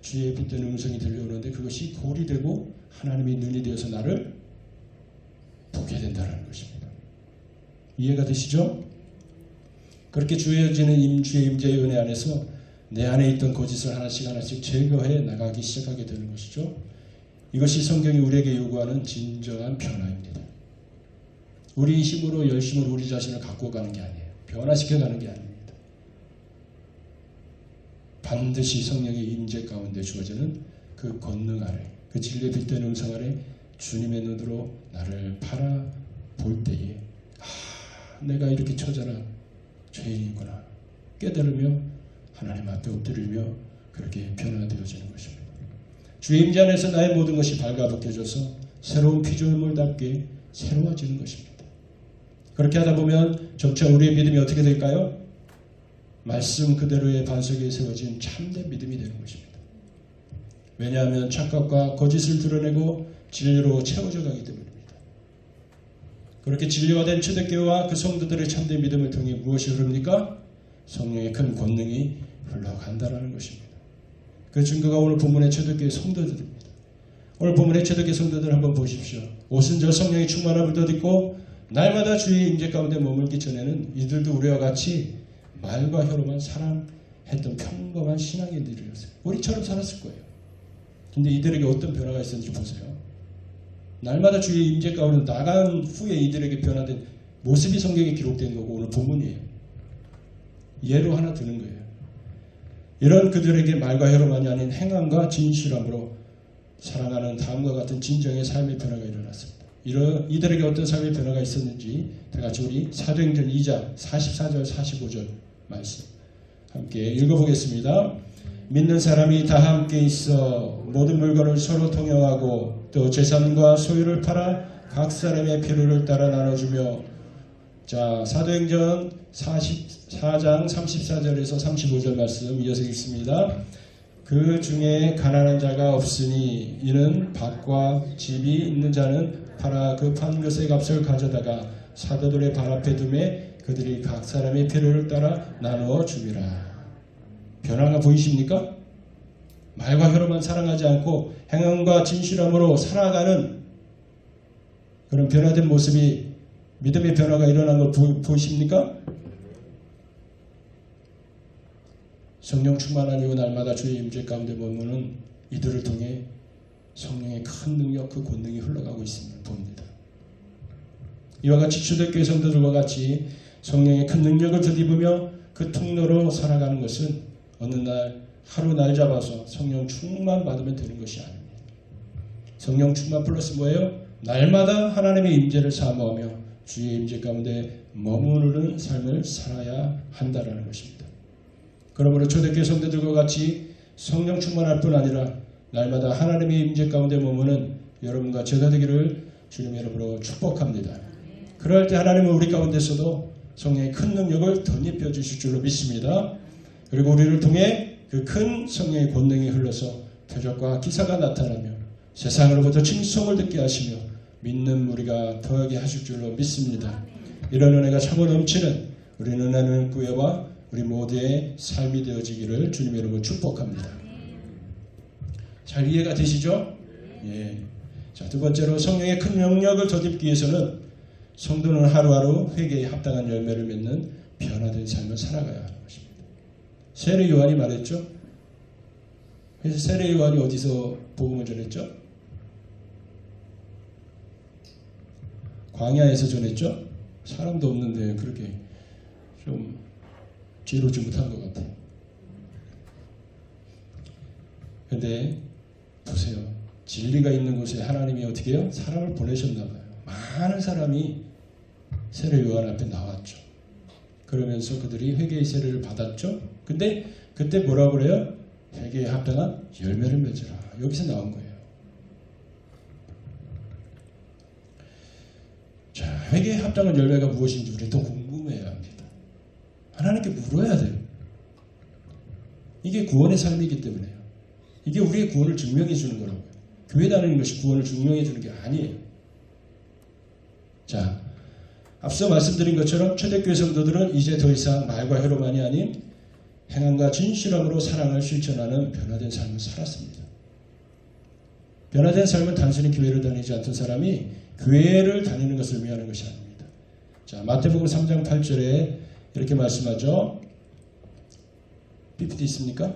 주의 빛된 음성이 들려오는데 그것이 거울이 되고 하나님의 눈이 되어서 나를 보게 된다는 것입니다. 이해가 되시죠? 그렇게 주어지는 주의 임재의 은혜 안에서 내 안에 있던 거짓을 하나씩 제거해 나가기 시작하게 되는 것이죠. 이것이 성경이 우리에게 요구하는 진정한 변화입니다. 우리 힘으로 열심으로 우리 자신을 갖고 가는 게 아니에요. 변화시켜가는 게 아닙니다. 반드시 성령의 임재 가운데 주어지는 그 권능 아래, 그 진리의 빛된 음성 아래 주님의 눈으로 나를 바라볼 때에 내가 이렇게 처절한 죄인이구나 깨달으며 하나님 앞에 엎드리며 그렇게 변화되어지는 것입니다. 주의 임재 안에서 나의 모든 것이 발가벗겨져서 새로운 피조물답게 새로워지는 것입니다. 그렇게 하다 보면 점차 우리의 믿음이 어떻게 될까요? 말씀 그대로의 반석에 세워진 참된 믿음이 되는 것입니다. 왜냐하면 착각과 거짓을 드러내고 진리로 채워져 가기 때문입니다. 그렇게 진리화된 초대교회와 그 성도들의 참된 믿음을 통해 무엇이 흐릅니까? 성령의 큰 권능이 흘러간다는 것입니다. 그 증거가 오늘 본문의 초대교회 성도들입니다. 오늘 본문의 초대교회 성도들 한번 보십시오. 오순절 성령의 충만함을 덧입고 날마다 주의 임재 가운데 머물기 전에는 이들도 우리와 같이 말과 혀로만 사랑했던 평범한 신앙인들이었어요. 우리처럼 살았을 거예요. 근데 이들에게 어떤 변화가 있었는지 보세요. 날마다 주의 임재 가운데 나간 후에 이들에게 변화된 모습이 성경에 기록된 거고 오늘 본문이에요. 예로 하나 드는 거예요. 이런 그들에게 말과 혀로만이 아닌 행함과 진실함으로 사랑하는 다음과 같은 진정의 삶의 변화가 일어났습니다. 이들에게 어떤 삶의 변화가 있었는지 다 같이 우리 사도행전 2장 44절 45절 말씀 함께 읽어보겠습니다. 믿는 사람이 다 함께 있어 모든 물건을 서로 통용하고 또 재산과 소유를 팔아 각 사람의 필요를 따라 나눠주며 자 사도행전 44장 34절에서 35절 말씀 이어서 읽습니다. 그 중에 가난한 자가 없으니 이는 밭과 집이 있는 자는 팔아 그 판 것의 값을 가져다가 사도들의 발 앞에 두매 그들이 각 사람의 필요를 따라 나누어 줍니다. 변화가 보이십니까? 말과 혀로만 사랑하지 않고 행함과 진실함으로 살아가는 그런 변화된 모습이 믿음의 변화가 일어난 걸 보이십니까? 성령 충만한 이후 날마다 주의 임재 가운데 머무는 이들을 통해 성령의 큰 능력 그 권능이 흘러가고 있음을 봅니다. 이와 같이 초대교회 성도들과 같이 성령의 큰 능력을 덧입으며 그 통로로 살아가는 것은 어느 날 하루 날 잡아서 성령 충만 받으면 되는 것이 아닙니다. 성령 충만 플러스 뭐예요? 날마다 하나님의 임재를 사모하며 주의 임재 가운데 머무르는 삶을 살아야 한다는 것입니다. 그러므로 초대교회 성도들과 같이 성령 충만할 뿐 아니라 날마다 하나님의 임재 가운데 머무는 여러분과 제가 되기를 주님의 이름으로 축복합니다. 그럴 때 하나님은 우리 가운데서도 성령의 큰 능력을 덧입혀 주실 줄로 믿습니다. 그리고 우리를 통해 그 큰 성령의 권능이 흘러서 표적과 기사가 나타나며 세상으로부터 칭송을 듣게 하시며 믿는 우리가 더하게 하실 줄로 믿습니다. 이런 은혜가 차고 넘치는 우리 은혜는 구애와 우리 모두의 삶이 되어지기를 주님의 이름으로 축복합니다. 잘 이해가 되시죠? 예. 자, 두 번째로 성령의 큰 영역을 덧입기 위해서는 성도는 하루하루 회개에 합당한 열매를 맺는 변화된 삶을 살아가야 하는 것입니다. 세례 요한이 말했죠. 그래서 세례 요한이 어디서 복음을 전했죠? 광야에서 전했죠. 사람도 없는데 그렇게 좀 지혜롭지 못한 것 같아요. 그런데 보세요. 진리가 있는 곳에 하나님이 어떻게 해요? 사람을 보내셨나 봐요. 많은 사람이 세례 요한 앞에 나왔죠. 그러면서 그들이 회개의 세례를 받았죠. 근데 그때 뭐라고 그래요? 회개에 합당한 열매를 맺으라. 여기서 나온 거예요. 자, 회개에 합당한 열매가 무엇인지 우리 더 궁금해야 합니다. 하나님께 물어야 돼요. 이게 구원의 삶이기 때문에요. 이게 우리의 구원을 증명해 주는 거라고요. 교회 다니는 것이 구원을 증명해 주는 게 아니에요. 자, 앞서 말씀드린 것처럼 초대교회 성도들은 이제 더 이상 말과 혀로만이 아닌 행함과 진실함으로 사랑을 실천하는 변화된 삶을 살았습니다. 변화된 삶은 단순히 교회를 다니지 않던 사람이 교회를 다니는 것을 의미하는 것이 아닙니다. 자, 마태복음 3장 8절에 이렇게 말씀하죠. PPT 있습니까?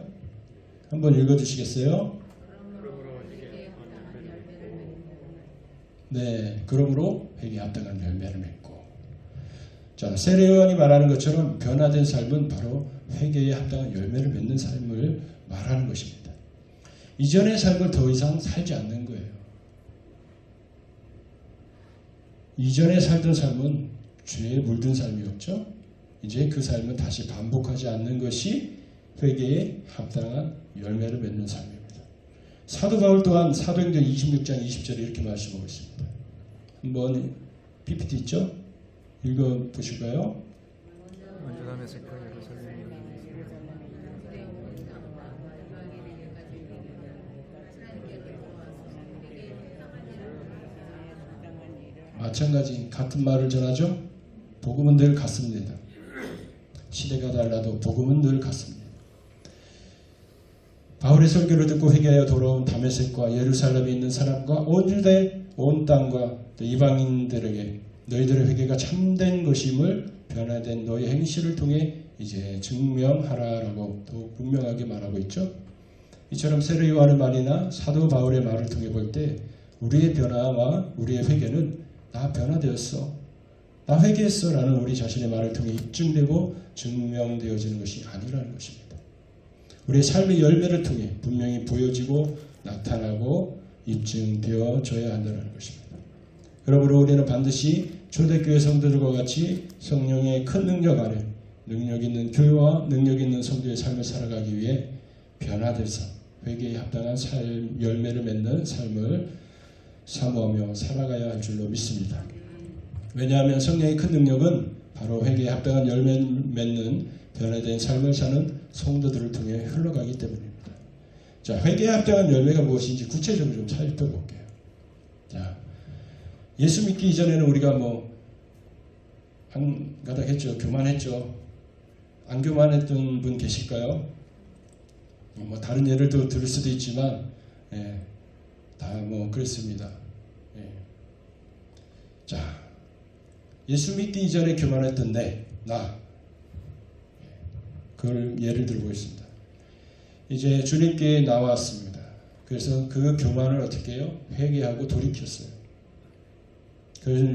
한번 읽어주시겠어요? 네, 그러므로 회개에 합당한 열매를 맺고. 자, 세례요한이 말하는 것처럼 변화된 삶은 바로 회개에 합당한 열매를 맺는 삶을 말하는 것입니다. 이전의 삶을 더 이상 살지 않는 거예요. 이전에 살던 삶은 죄에 물든 삶이었죠. 이제 그 삶은 다시 반복하지 않는 것이 회개에 합당한 열매를 맺는 삶입니다. 사도 바울 또한 사도행전 26장 20절에 이렇게 말씀하고 있습니다. 한번 PPT 있죠? 읽어보실까요? 먼저 다메섹 예루살렘 마찬가지 같은 말을 전하죠. 복음은 늘 같습니다. 시대가 달라도 복음은 늘 같습니다. 바울의 설교를 듣고 회개하여 돌아온 다메섹과 예루살렘에 있는 사람과 온 유대 온 땅과 또 이방인들에게 너희들의 회개가 참된 것임을 변화된 너희 행실을 통해 이제 증명하라라고 또 분명하게 말하고 있죠. 이처럼 세례 요한의 말이나 사도 바울의 말을 통해 볼 때 우리의 변화와 우리의 회개는 나 변화되었어, 나 회개했어 라는 우리 자신의 말을 통해 입증되고 증명되어지는 것이 아니라는 것입니다. 우리의 삶의 열매를 통해 분명히 보여지고 나타나고 입증되어져야 한다는 것입니다. 그러므로 우리는 반드시 초대교회 성도들과 같이 성령의 큰 능력 아래 능력 있는 교회와 능력 있는 성도의 삶을 살아가기 위해 변화될 삶, 회개에 합당한 삶, 열매를 맺는 삶을 사모하며 살아가야 할 줄로 믿습니다. 왜냐하면 성령의 큰 능력은 바로 회개에 합당한 열매를 맺는 변화된 삶을 사는 성도들을 통해 흘러가기 때문입니다. 자, 회개에 합당한 열매가 무엇인지 구체적으로 좀 살펴볼게요. 자, 예수 믿기 이전에는 우리가 한 가닥 했죠. 교만했죠. 안 교만했던 분 계실까요? 다른 예를 들을 수도 있지만, 다 그랬습니다. 자, 예수 믿기 이전에 교만했던 나. 그걸 예를 들어보겠습니다. 이제 주님께 나왔습니다. 그래서 그 교만을 어떻게 해요? 회개하고 돌이켰어요. 그래서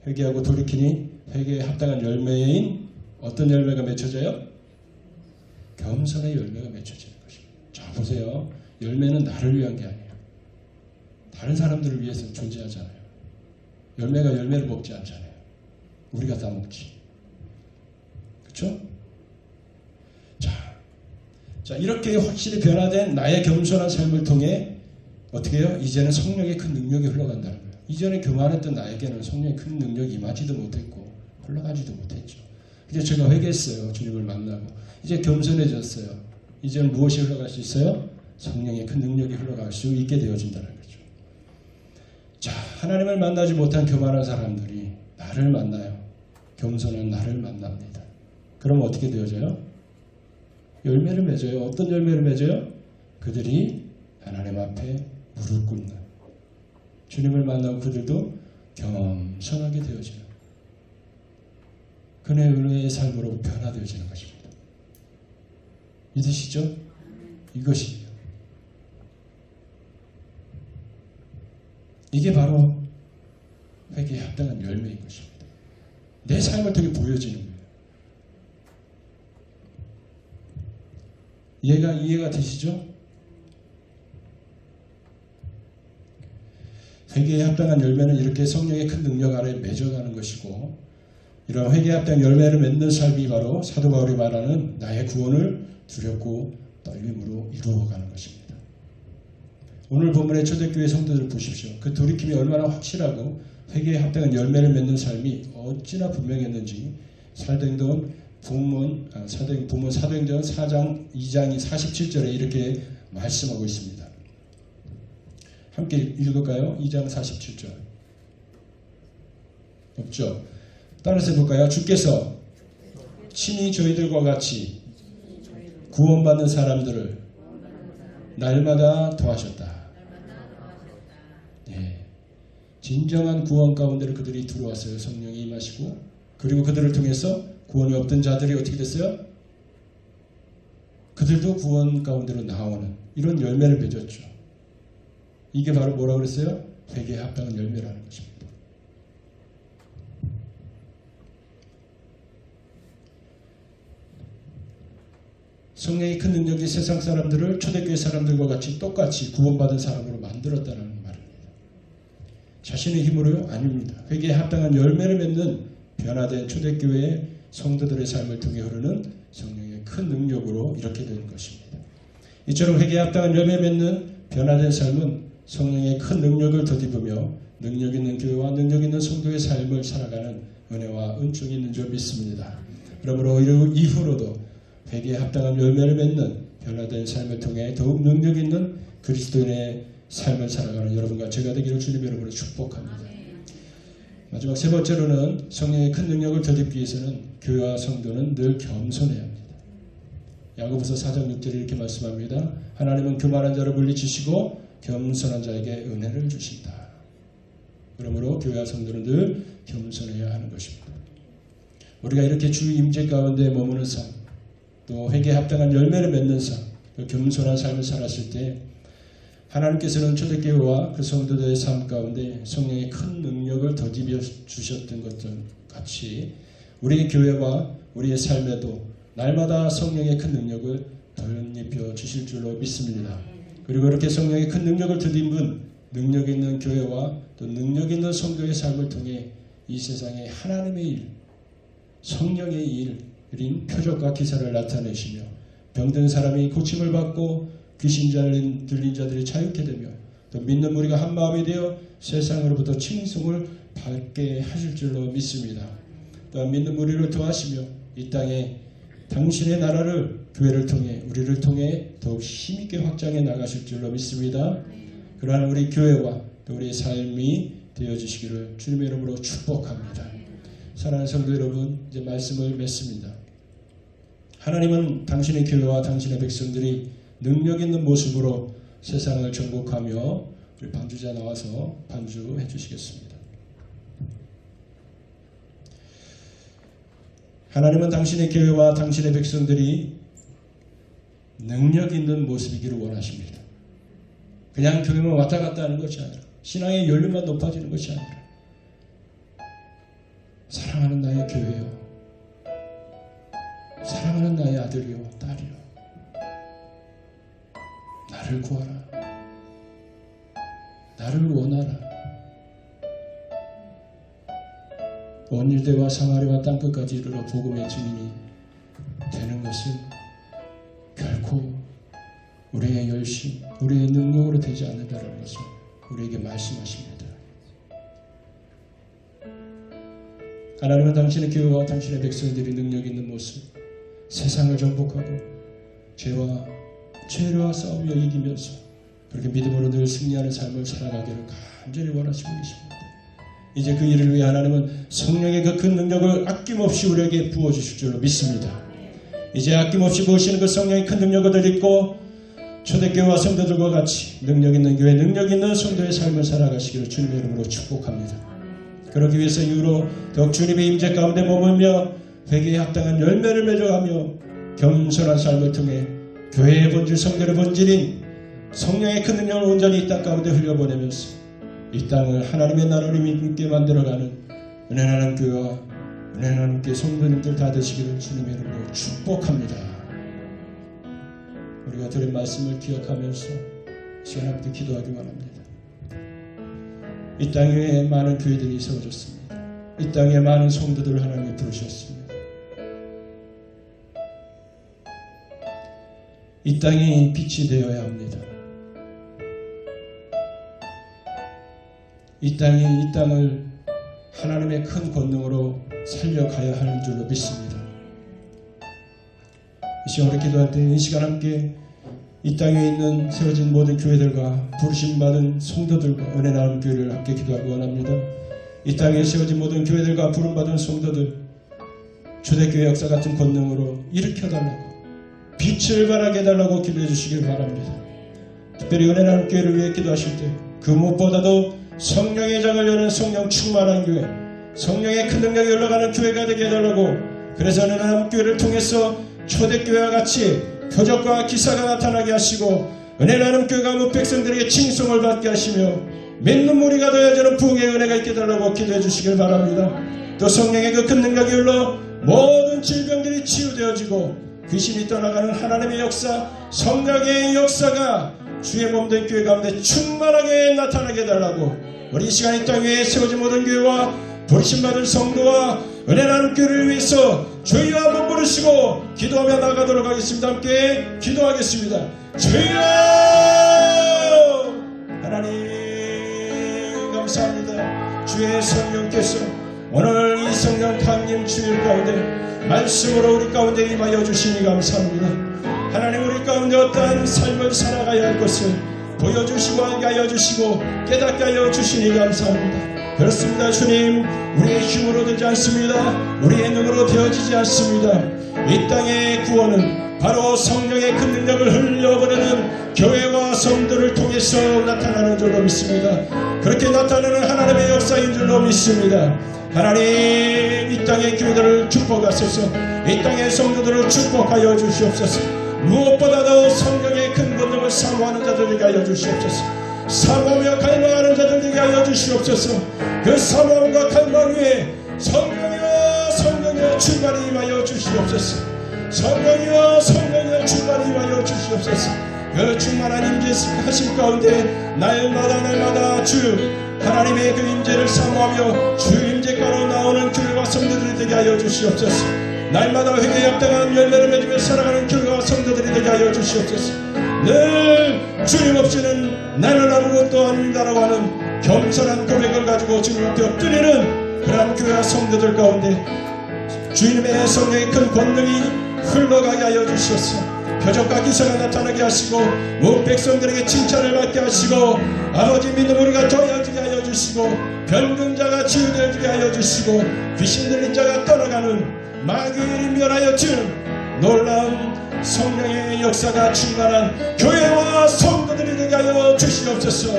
회개하고 돌이키니 회개에 합당한 열매인 어떤 열매가 맺혀져요? 겸손의 열매가 맺혀지는 것입니다. 자, 보세요. 열매는 나를 위한 게 아니에요. 다른 사람들을 위해서 존재하잖아요. 열매가 열매를 먹지 않잖아요. 우리가 다 먹지. 그렇죠? 자, 이렇게 확실히 변화된 나의 겸손한 삶을 통해 어떻게 해요? 이제는 성령의 큰 능력이 흘러간다는 거예요. 이전에 교만했던 나에게는 성령의 큰 능력이 임하지도 못했고 흘러가지도 못했죠. 이제 제가 회개했어요. 주님을 만나고. 이제 겸손해졌어요. 이제는 무엇이 흘러갈 수 있어요? 성령의 큰 능력이 흘러갈 수 있게 되어진다는 거죠. 자, 하나님을 만나지 못한 교만한 사람들이 나를 만나요. 겸손한 나를 만납니다. 그럼 어떻게 되어져요? 열매를 맺어요. 어떤 열매를 맺어요? 그들이 하나님 앞에 무릎 꿇는, 주님을 만나고 그들도 겸손하게 되어지는 그의 은혜의 삶으로 변화되어지는 것입니다. 믿으시죠? 이것이에요. 이게 바로 회개에 합당한 열매인 것입니다. 내 삶을 통해 보여지는 거예요. 이해가 되시죠? 회개에 합당한 열매는 이렇게 성령의 큰 능력 아래 맺어가는 것이고, 이런 회개에 합당한 열매를 맺는 삶이 바로 사도 바울이 말하는 나의 구원을 두렵고 떨림으로 이루어가는 것입니다. 오늘 본문의 초대교회 성도들 보십시오. 그 돌이킴이 얼마나 확실하고 회개에 합당한 열매를 맺는 삶이 어찌나 분명했는지 살던 사도행전 4장 2장이 47절에 이렇게 말씀하고 있습니다. 함께 읽을까요? 2장 47절. 없죠? 따라서 해볼까요? 주께서 친히 저희들과 같이 구원받는 사람들을 날마다 더하셨다. 네. 진정한 구원 가운데를 그들이 들어왔어요. 성령이 임하시고, 그리고 그들을 통해서 구원이 없던 자들이 어떻게 됐어요? 그들도 구원 가운데로 나오는 이런 열매를 맺었죠. 이게 바로 뭐라고 그랬어요? 회개에 합당한 열매라는 것입니다. 성령의 큰 능력이 세상 사람들을 초대교회 사람들과 같이 똑같이 구원받은 사람으로 만들었다는 말입니다. 자신의 힘으로요? 아닙니다. 회개에 합당한 열매를 맺는 변화된 초대교회의 성도들의 삶을 통해 흐르는 성령의 큰 능력으로 이렇게 되는 것입니다. 이처럼 회개에 합당한 열매 맺는 변화된 삶은 성령의 큰 능력을 덧입으며 능력 있는 교회와 능력 있는 성도의 삶을 살아가는 은혜와 은총이 있는 줄 믿습니다. 그러므로 이후로도 회개에 합당한 열매를 맺는 변화된 삶을 통해 더욱 능력 있는 그리스도인의 삶을 살아가는 여러분과 제가 되기를 주님의 이름으로 축복합니다. 마지막 세 번째로는 성령의 큰 능력을 덧입기 위해서는 교회와 성도는 늘 겸손해야 합니다. 야고보서 4장 6절에 이렇게 말씀합니다. 하나님은 교만한 자를 물리치시고 겸손한 자에게 은혜를 주신다. 그러므로 교회와 성도는 늘 겸손해야 하는 것입니다. 우리가 이렇게 주 임재 가운데 머무는 삶, 또 회개에 합당한 열매를 맺는 삶, 또 겸손한 삶을 살았을 때 하나님께서는 초대교회와 그 성도들의 삶 가운데 성령의 큰 능력을 덧입혀 주셨던 것과 같이 우리의 교회와 우리의 삶에도 날마다 성령의 큰 능력을 덧입혀 주실 줄로 믿습니다. 그리고 이렇게 성령의 큰 능력을 덧입은 능력 있는 교회와 또 능력 있는 성도의 삶을 통해 이 세상에 하나님의 일, 성령의 일인 표적과 기사를 나타내시며 병든 사람이 고침을 받고 귀신 들린 자들이 자유케 되며 또 믿는 무리가 한 마음이 되어 세상으로부터 칭송을 받게 하실 줄로 믿습니다. 또한 믿는 무리를 더하시며 이 땅에 당신의 나라를 교회를 통해 우리를 통해 더욱 힘있게 확장해 나가실 줄로 믿습니다. 그러한 우리 교회와 또 우리의 삶이 되어지시기를 주님의 이름으로 축복합니다. 사랑하는 성도 여러분, 이제 말씀을 맺습니다. 하나님은 당신의 교회와 당신의 백성들이 능력 있는 모습으로 세상을 정복하며 우리 반주자 나와서 반주해 주시겠습니다. 하나님은 당신의 교회와 당신의 백성들이 능력 있는 모습이기를 원하십니다. 그냥 교회만 왔다 갔다 하는 것이 아니라 신앙의 연륜만 높아지는 것이 아니라 사랑하는 나의 교회요, 사랑하는 나의 아들이요 딸이요, 나를 구하라, 나를 원하라. 온 유대와 사마리아 땅끝까지 이르러 복음의 증인이 되는 것은 결코 우리의 열심, 우리의 능력으로 되지 않는다는 것을 우리에게 말씀하십니다. 하나님은 당신의 교회와 당신의 백성들이 능력 있는 모습, 세상을 정복하고 죄와 싸우며 이기면서 그렇게 믿음으로 늘 승리하는 삶을 살아가기를 간절히 원하시고 계십니다. 이제 그 일을 위해 하나님은 성령의 그 큰 능력을 아낌없이 우리에게 부어주실 줄로 믿습니다. 이제 아낌없이 부으시는 그 성령의 큰 능력을 덧입고 초대교회와 성도들과 같이 능력 있는 교회, 능력 있는 성도의 삶을 살아가시기를 주님의 이름으로 축복합니다. 그러기 위해서 이후로 더욱 주님의 임재 가운데 머물며 회개에 합당한 열매를 맺어가며 겸손한 삶을 통해 교회의 본질, 성도의 본질인 성령의 큰 능력을 온전히 이 땅 가운데 흘려보내면서 이 땅을 하나님의 나라로 있게 만들어가는 은혜나는 교회와 은혜나는 교회 성도님들 다 되시기를 주님의 이름으로 축복합니다. 우리가 들은 말씀을 기억하면서 시간 앞에 기도하기 원합니다. 이 땅에 많은 교회들이 세워졌습니다. 이 땅에 많은 성도들을 하나님이 부르셨습니다. 이 땅이 빛이 되어야 합니다. 이 땅을 하나님의 큰 권능으로 살려가야 하는 줄로 믿습니다. 이 시간으로 기도할 때 이 시간 함께 이 땅에 있는 세워진 모든 교회들과 부르심받은 성도들과 은혜 나눔 교회를 함께 기도하기 원합니다. 이 땅에 세워진 모든 교회들과 부름받은 성도들 초대교회 역사 같은 권능으로 일으켜달라고 빛을 발하게 해달라고 기도해 주시길 바랍니다. 특별히 은혜 나눔 교회를 위해 기도하실 때 그 무엇보다도 성령의 장을 여는 성령 충만한 교회, 성령의 큰 능력이 흘러가는 교회가 되게 해달라고, 그래서 은혜 나눔 교회를 통해서 초대교회와 같이 표적과 기사가 나타나게 하시고 은혜 나눔 교회가 무 백성들에게 칭송을 받게 하시며 믿는 무리가 되어지는 부흥의 은혜가 있게 해달라고 기도해 주시길 바랍니다. 또 성령의 그 큰 능력이 흘러 모든 질병들이 치유되어지고 귀신이 떠나가는 하나님의 역사, 성령의 역사가 주의 몸된 교회 가운데 충만하게 나타나게 해달라고, 우리 이 시간 이 땅 위에 세워진 모든 교회와 부르심받은 성도와 은혜 나눔 교회를 위해서 주여 한번 부르시고 기도하며 나가도록 하겠습니다. 함께 기도하겠습니다. 주여 하나님 감사합니다. 주의 성령께서 오늘 이 성령 강림 주일 가운데 말씀으로 우리 가운데 임하여 주시니 감사합니다. 하나님 우리 가운데 어떠한 삶을 살아가야 할 것을 보여주시고 알게 하여 주시고 깨닫게 하여 주시니 감사합니다. 그렇습니다. 주님, 우리의 힘으로 되지 않습니다. 우리의 눈으로 되어지지 않습니다. 이 땅의 구원은 바로 성령의 큰 능력을 흘려보내는 교회와 성도를 통해서 나타나는 줄로 믿습니다. 그렇게 나타나는 하나님의 역사인 줄로 믿습니다. 하나님, 이 땅의 교회들을 축복하소서. 이 땅의 성도들을 축복하여 주시옵소서. 무엇보다도 성령의 큰 권능을 사모하는 자들에게 하여 주시옵소서. 사모하며 갈망하는 자들에게 하여 주시옵소서. 그 사모함과 갈망 위에 성령이여 성령이여 충만히 임하여 주시옵소서. 성령이여 성령이여 충만히 임하여 주시옵소서. 그 충만한 임재하심 가운데 날마다 주 하나님의 그 임재를 사모하며 주 임재가로 나오는 교회와 성도들이 되게 하여 주시옵소서. 날마다 회개에 합당한 열매를 맺으며 살아가는 교회와 성도들이 되게 하여 주시옵소서. 늘 주님 없이는 나는 아무것도 아닙니다라고 하는 겸손한 고백을 가지고 주님 앞에 엎드리는 그러한 교회와 성도들 가운데 주님의 성령의 큰 권능이 흘러가게 하여 주시옵소서. 표적과 기사가 나타나게 하시고 온 백성들에게 칭찬을 받게 하시고 아버지 믿는 우리가 더해지게 하여 주시고 병든자가 치유되어지게 하여 주시고 귀신 들린 자가 떠나가는 마귀를 멸하여 주는 놀라운 성령의 역사가 충만한 교회와 성도들이 되게 하여 주시옵소서.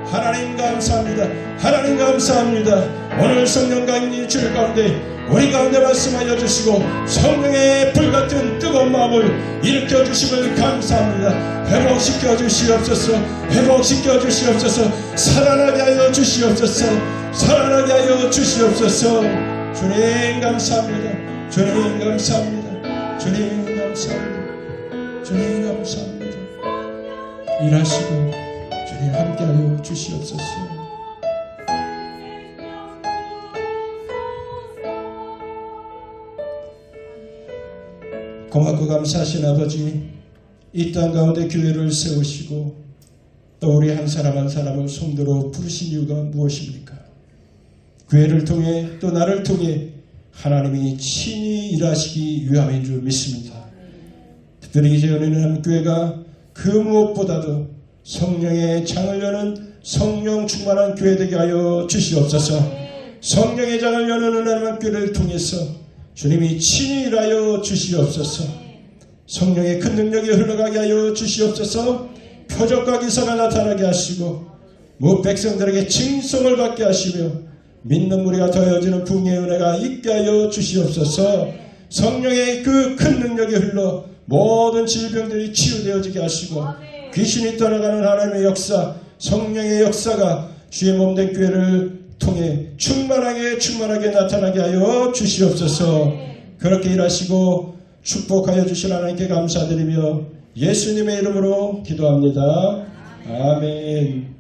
하나님 감사합니다. 하나님 감사합니다. 오늘 성령 강림 주일 가운데 우리 가운데 말씀하여 주시고 성령의 불같은 뜨거운 마음을 일으켜 주심을 감사합니다. 회복시켜 주시옵소서. 회복시켜 주시옵소서. 살아나게 하여 주시옵소서. 살아나게 하여 주시옵소서. 주님 감사합니다. 주님 감사합니다. 주님 감사합니다. 주님 감사합니다. 일하시고 주님 함께하여 주시옵소서. 고맙고 감사하신 아버지, 이 땅 가운데 교회를 세우시고 또 우리 한 사람 한 사람을 성도로 부르신 이유가 무엇입니까? 교회를 통해 또 나를 통해 하나님이 친히 일하시기 위함인 줄 믿습니다. 특별히 이제 은혜는 교회가 그 무엇보다도 성령의 장을 여는 성령 충만한 교회 되게 하여 주시옵소서. 성령의 장을 여는 은혜는 교회를 통해서 주님이 친히 일하여 주시옵소서. 성령의 큰 능력이 흘러가게 하여 주시옵소서. 표적과 기사가 나타나게 하시고 무 백성들에게 칭송을 받게 하시며 믿는 무리가 더해지는 부흥의 은혜가 있게 하여 주시옵소서. 성령의 그 큰 능력이 흘러 모든 질병들이 치유되어지게 하시고 귀신이 떠나가는 하나님의 역사, 성령의 역사가 주의 몸된 교회를 통해 충만하게 나타나게 하여 주시옵소서. 그렇게 일하시고 축복하여 주신 하나님께 감사드리며 예수님의 이름으로 기도합니다. 아멘.